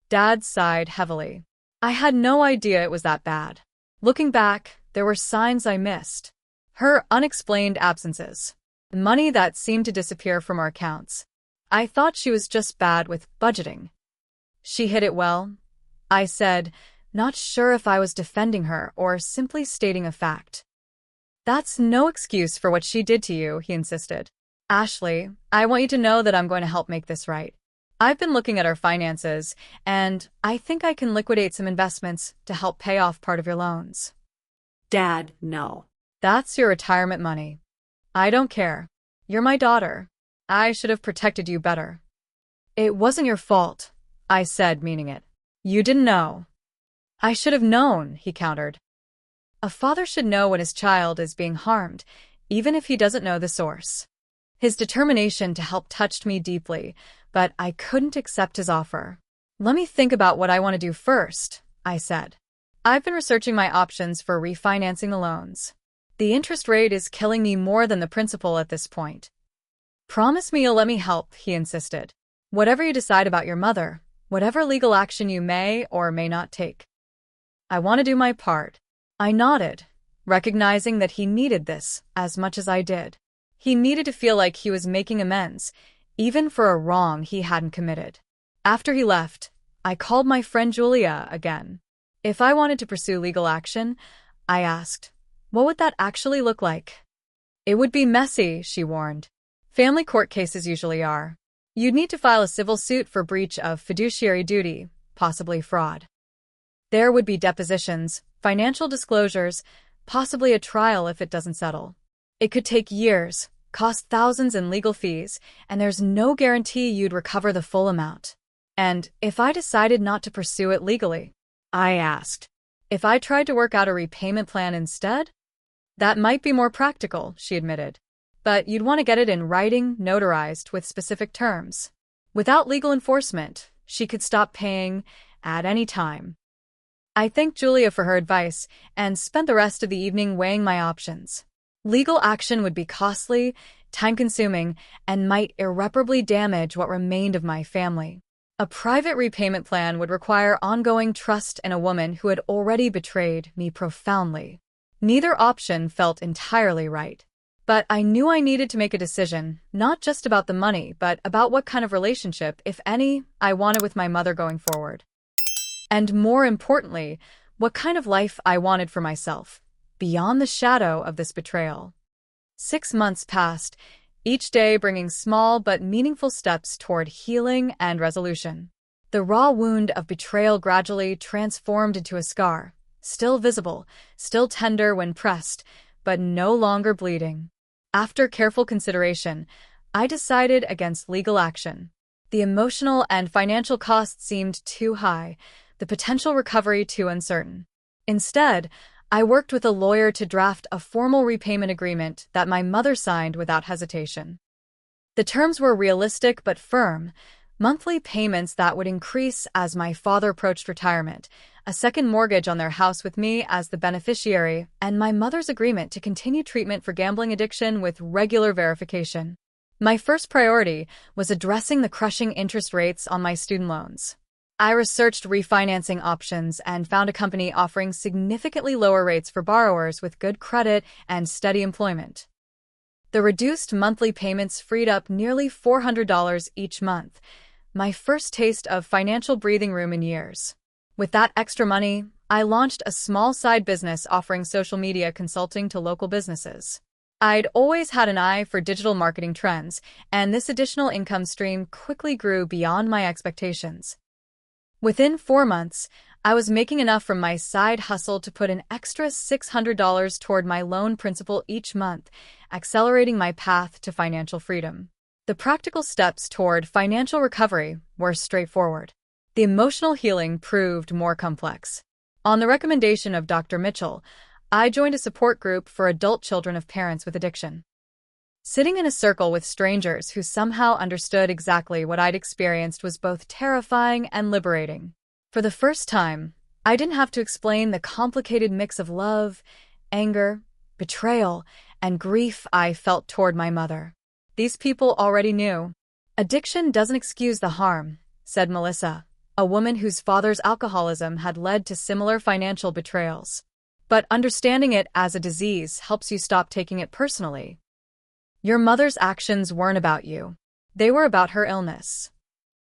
Dad sighed heavily. I had no idea it was that bad. Looking back, there were signs I missed. Her unexplained absences. Money that seemed to disappear from our accounts. I thought she was just bad with budgeting. She hid it well, I said, not sure if I was defending her or simply stating a fact. That's no excuse for what she did to you, he insisted. Ashley, I want you to know that I'm going to help make this right. I've been looking at our finances, and I think I can liquidate some investments to help pay off part of your loans. Dad, no. That's your retirement money. I don't care. You're my daughter. I should have protected you better. It wasn't your fault, I said, meaning it. You didn't know. I should have known, he countered. A father should know when his child is being harmed, even if he doesn't know the source. His determination to help touched me deeply, but I couldn't accept his offer. Let me think about what I want to do first, I said. I've been researching my options for refinancing the loans. The interest rate is killing me more than the principal at this point. Promise me you'll let me help, he insisted. Whatever you decide about your mother, whatever legal action you may or may not take. I want to do my part. I nodded, recognizing that he needed this as much as I did. He needed to feel like he was making amends, even for a wrong he hadn't committed. After he left, I called my friend Julia again. If I wanted to pursue legal action, I asked, what would that actually look like? It would be messy, she warned. Family court cases usually are. You'd need to file a civil suit for breach of fiduciary duty, possibly fraud. There would be depositions, financial disclosures, possibly a trial if it doesn't settle. It could take years, cost thousands in legal fees, and there's no guarantee you'd recover the full amount. And if I decided not to pursue it legally, I asked, if I tried to work out a repayment plan instead? That might be more practical, she admitted. But you'd want to get it in writing, notarized, with specific terms. Without legal enforcement, she could stop paying at any time. I thanked Julia for her advice and spent the rest of the evening weighing my options. Legal action would be costly, time-consuming, and might irreparably damage what remained of my family. A private repayment plan would require ongoing trust in a woman who had already betrayed me profoundly. Neither option felt entirely right. But I knew I needed to make a decision, not just about the money, but about what kind of relationship, if any, I wanted with my mother going forward. And more importantly, what kind of life I wanted for myself, beyond the shadow of this betrayal. 6 months passed, each day bringing small but meaningful steps toward healing and resolution. The raw wound of betrayal gradually transformed into a scar, still visible, still tender when pressed, but no longer bleeding. After careful consideration, I decided against legal action. The emotional and financial costs seemed too high, the potential recovery too uncertain. Instead, I worked with a lawyer to draft a formal repayment agreement that my mother signed without hesitation. The terms were realistic but firm: monthly payments that would increase as my father approached retirement, a second mortgage on their house with me as the beneficiary, and my mother's agreement to continue treatment for gambling addiction with regular verification. My first priority was addressing the crushing interest rates on my student loans. I researched refinancing options and found a company offering significantly lower rates for borrowers with good credit and steady employment. The reduced monthly payments freed up nearly $400 each month, my first taste of financial breathing room in years. With that extra money, I launched a small side business offering social media consulting to local businesses. I'd always had an eye for digital marketing trends, and this additional income stream quickly grew beyond my expectations. Within 4 months, I was making enough from my side hustle to put an extra $600 toward my loan principal each month, accelerating my path to financial freedom. The practical steps toward financial recovery were straightforward. The emotional healing proved more complex. On the recommendation of Dr. Mitchell, I joined a support group for adult children of parents with addiction. Sitting in a circle with strangers who somehow understood exactly what I'd experienced was both terrifying and liberating. For the first time, I didn't have to explain the complicated mix of love, anger, betrayal, and grief I felt toward my mother. These people already knew. "Addiction doesn't excuse the harm," said Melissa, a woman whose father's alcoholism had led to similar financial betrayals. "But understanding it as a disease helps you stop taking it personally. Your mother's actions weren't about you. They were about her illness."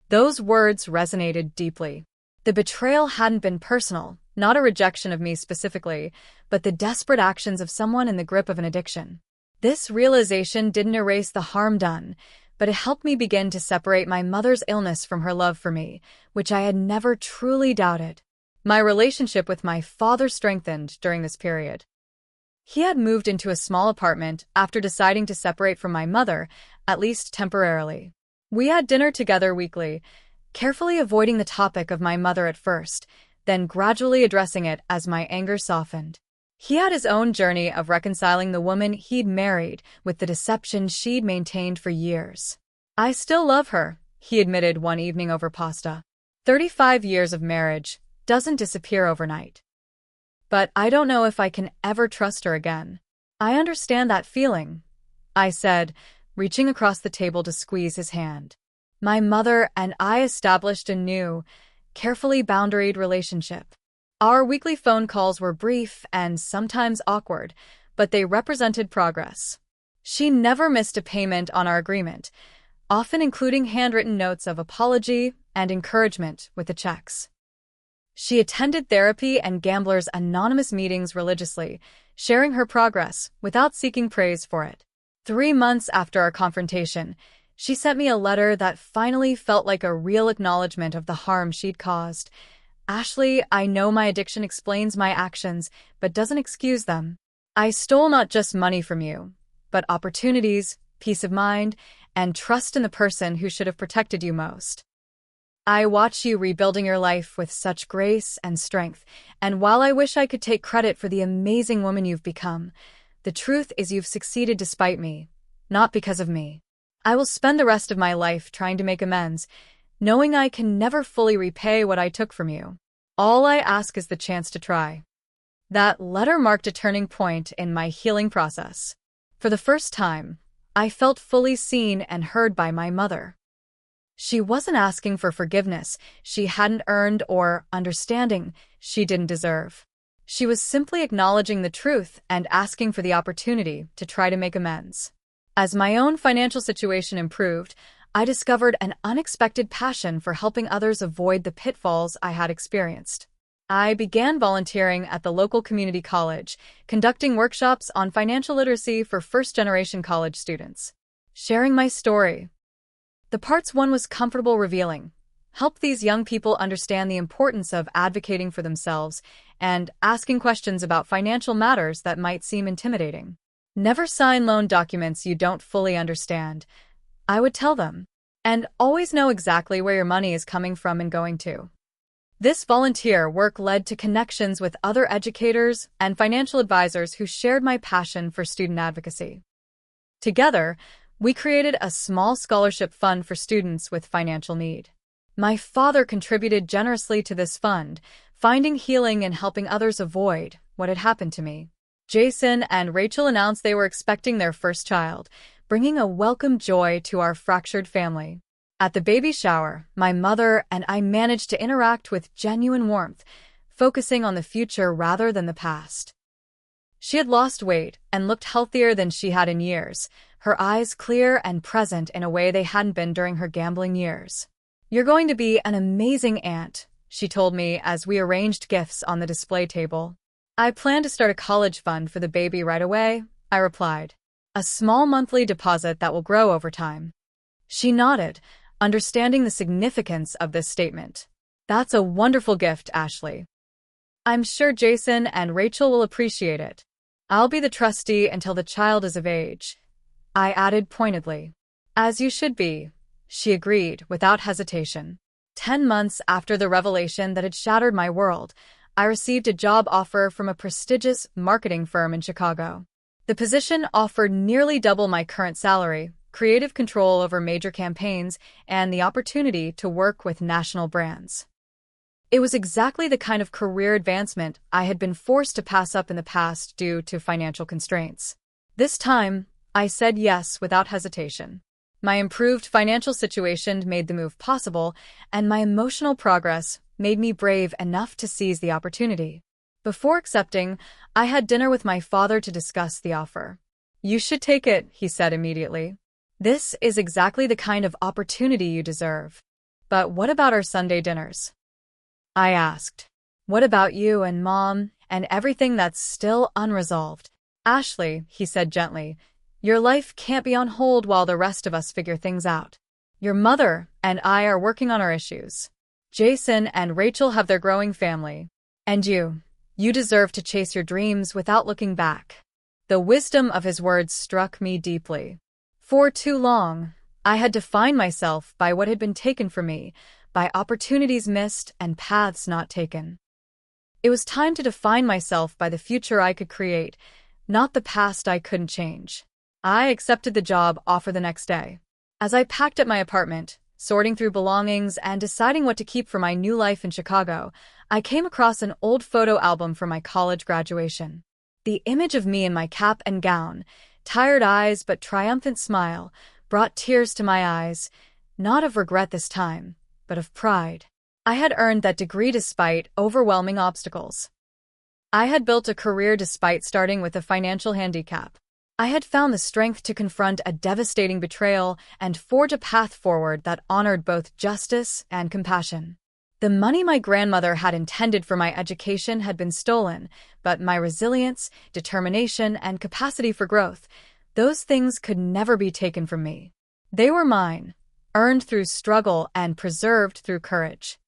Those words resonated deeply. The betrayal hadn't been personal, not a rejection of me specifically, but the desperate actions of someone in the grip of an addiction. This realization didn't erase the harm done, but it helped me begin to separate my mother's illness from her love for me, which I had never truly doubted. My relationship with my father strengthened during this period. He had moved into a small apartment after deciding to separate from my mother, at least temporarily. We had dinner together weekly, carefully avoiding the topic of my mother at first, then gradually addressing it as my anger softened. He had his own journey of reconciling the woman he'd married with the deception she'd maintained for years. "I still love her," he admitted one evening over pasta. 35 years of marriage doesn't disappear overnight. "But I don't know if I can ever trust her again." "I understand that feeling," I said, reaching across the table to squeeze his hand. My mother and I established a new, carefully boundaried relationship. Our weekly phone calls were brief and sometimes awkward, but they represented progress. She never missed a payment on our agreement, often including handwritten notes of apology and encouragement with the checks. She attended therapy and Gamblers Anonymous meetings religiously, sharing her progress without seeking praise for it. 3 months after our confrontation, she sent me a letter that finally felt like a real acknowledgement of the harm she'd caused. "Ashley, I know my addiction explains my actions, but doesn't excuse them. I stole not just money from you, but opportunities, peace of mind, and trust in the person who should have protected you most. I watch you rebuilding your life with such grace and strength, and while I wish I could take credit for the amazing woman you've become, the truth is you've succeeded despite me, not because of me. I will spend the rest of my life trying to make amends, knowing I can never fully repay what I took from you. All I ask is the chance to try." That letter marked a turning point in my healing process. For the first time, I felt fully seen and heard by my mother. She wasn't asking for forgiveness she hadn't earned or understanding she didn't deserve. She was simply acknowledging the truth and asking for the opportunity to try to make amends. As my own financial situation improved, I discovered an unexpected passion for helping others avoid the pitfalls I had experienced. I began volunteering at the local community college, conducting workshops on financial literacy for first-generation college students. Sharing my story. The parts one was comfortable revealing. Help these young people understand the importance of advocating for themselves and asking questions about financial matters that might seem intimidating. Never sign loan documents you don't fully understand, I would tell them. And always know exactly where your money is coming from and going to. This volunteer work led to connections with other educators and financial advisors who shared my passion for student advocacy. Together, we created a small scholarship fund for students with financial need. My father contributed generously to this fund, finding healing in helping others avoid what had happened to me. Jason and Rachel announced they were expecting their first child, bringing a welcome joy to our fractured family. At the baby shower, my mother and I managed to interact with genuine warmth, focusing on the future rather than the past. She had lost weight and looked healthier than she had in years, her eyes clear and present in a way they hadn't been during her gambling years. "You're going to be an amazing aunt," she told me as we arranged gifts on the display table. "I plan to start a college fund for the baby right away," I replied. "A small monthly deposit that will grow over time." She nodded, understanding the significance of this statement. "That's a wonderful gift, Ashley. I'm sure Jason and Rachel will appreciate it. I'll be the trustee until the child is of age," I added pointedly. "As you should be," she agreed without hesitation. 10 months after the revelation that had shattered my world, I received a job offer from a prestigious marketing firm in Chicago. The position offered nearly double my current salary, creative control over major campaigns, and the opportunity to work with national brands. It was exactly the kind of career advancement I had been forced to pass up in the past due to financial constraints. This time, I said yes without hesitation. My improved financial situation made the move possible, and my emotional progress made me brave enough to seize the opportunity. Before accepting, I had dinner with my father to discuss the offer. "You should take it," he said immediately. "This is exactly the kind of opportunity you deserve." "But what about our Sunday dinners?" I asked. "What about you and Mom and everything that's still unresolved?" "Ashley," he said gently, "your life can't be on hold while the rest of us figure things out. Your mother and I are working on our issues. Jason and Rachel have their growing family. And you deserve to chase your dreams without looking back." The wisdom of his words struck me deeply. For too long, I had defined myself by what had been taken from me, by opportunities missed and paths not taken. It was time to define myself by the future I could create, not the past I couldn't change. I accepted the job offer the next day. As I packed up my apartment, sorting through belongings and deciding what to keep for my new life in Chicago, I came across an old photo album from my college graduation. The image of me in my cap and gown, tired eyes but triumphant smile, brought tears to my eyes, not of regret this time, but of pride. I had earned that degree despite overwhelming obstacles. I had built a career despite starting with a financial handicap. I had found the strength to confront a devastating betrayal and forge a path forward that honored both justice and compassion. The money my grandmother had intended for my education had been stolen, but my resilience, determination, and capacity for growth, those things could never be taken from me. They were mine, earned through struggle and preserved through courage.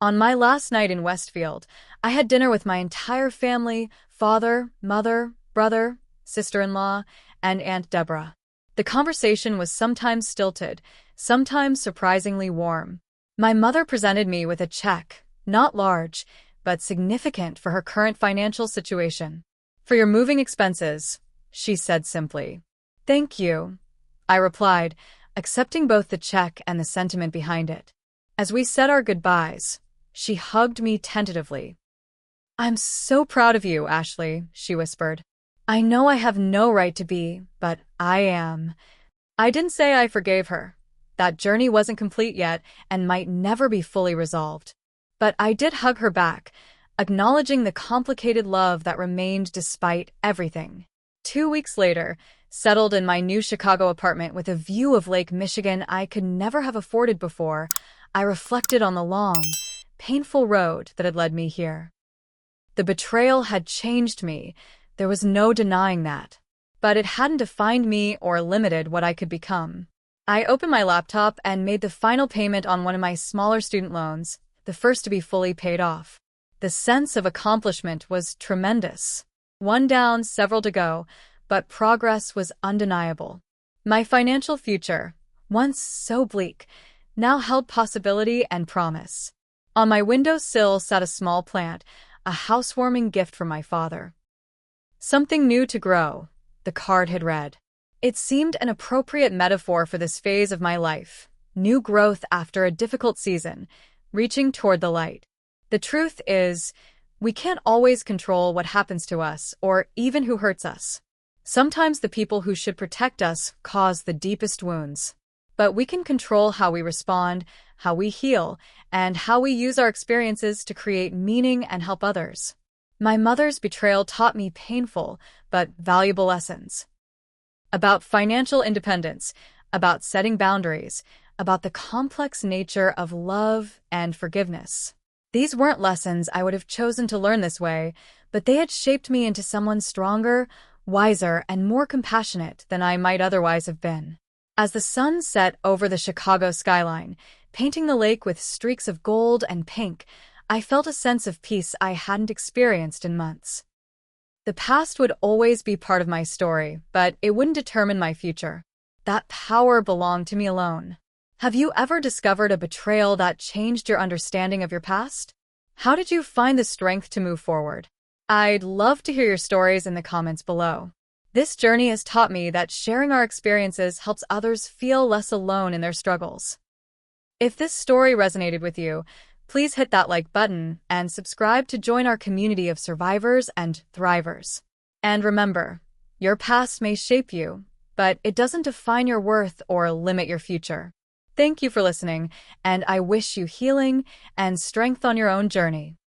On my last night in Westfield, I had dinner with my entire family, father, mother, brother, sister-in-law, and Aunt Deborah. The conversation was sometimes stilted, sometimes surprisingly warm. My mother presented me with a check, not large, but significant for her current financial situation. "For your moving expenses," she said simply. "Thank you," I replied, accepting both the check and the sentiment behind it. As we said our goodbyes, she hugged me tentatively. "I'm so proud of you, Ashley," she whispered. "I know I have no right to be, but I am." I didn't say I forgave her. That journey wasn't complete yet and might never be fully resolved. But I did hug her back, acknowledging the complicated love that remained despite everything. 2 weeks later, settled in my new Chicago apartment with a view of Lake Michigan I could never have afforded before, I reflected on the long, painful road that had led me here. The betrayal had changed me, there was no denying that. But it hadn't defined me or limited what I could become. I opened my laptop and made the final payment on one of my smaller student loans, the first to be fully paid off. The sense of accomplishment was tremendous. One down, several to go, but progress was undeniable. My financial future, once so bleak, now held possibility and promise. On my windowsill sat a small plant, a housewarming gift from my father. Something new to grow, the card had read. It seemed an appropriate metaphor for this phase of my life, new growth after a difficult season, reaching toward the light. The truth is, we can't always control what happens to us or even who hurts us. Sometimes the people who should protect us cause the deepest wounds. But we can control how we respond, how we heal, and how we use our experiences to create meaning and help others. My mother's betrayal taught me painful but valuable lessons. About financial independence, about setting boundaries, about the complex nature of love and forgiveness. These weren't lessons I would have chosen to learn this way, but they had shaped me into someone stronger, wiser, and more compassionate than I might otherwise have been. As the sun set over the Chicago skyline, painting the lake with streaks of gold and pink, I felt a sense of peace I hadn't experienced in months. The past would always be part of my story, but it wouldn't determine my future. That power belonged to me alone. Have you ever discovered a betrayal that changed your understanding of your past? How did you find the strength to move forward? I'd love to hear your stories in the comments below. This journey has taught me that sharing our experiences helps others feel less alone in their struggles. If this story resonated with you, please hit that like button and subscribe to join our community of survivors and thrivers. And remember, your past may shape you, but it doesn't define your worth or limit your future. Thank you for listening, and I wish you healing and strength on your own journey.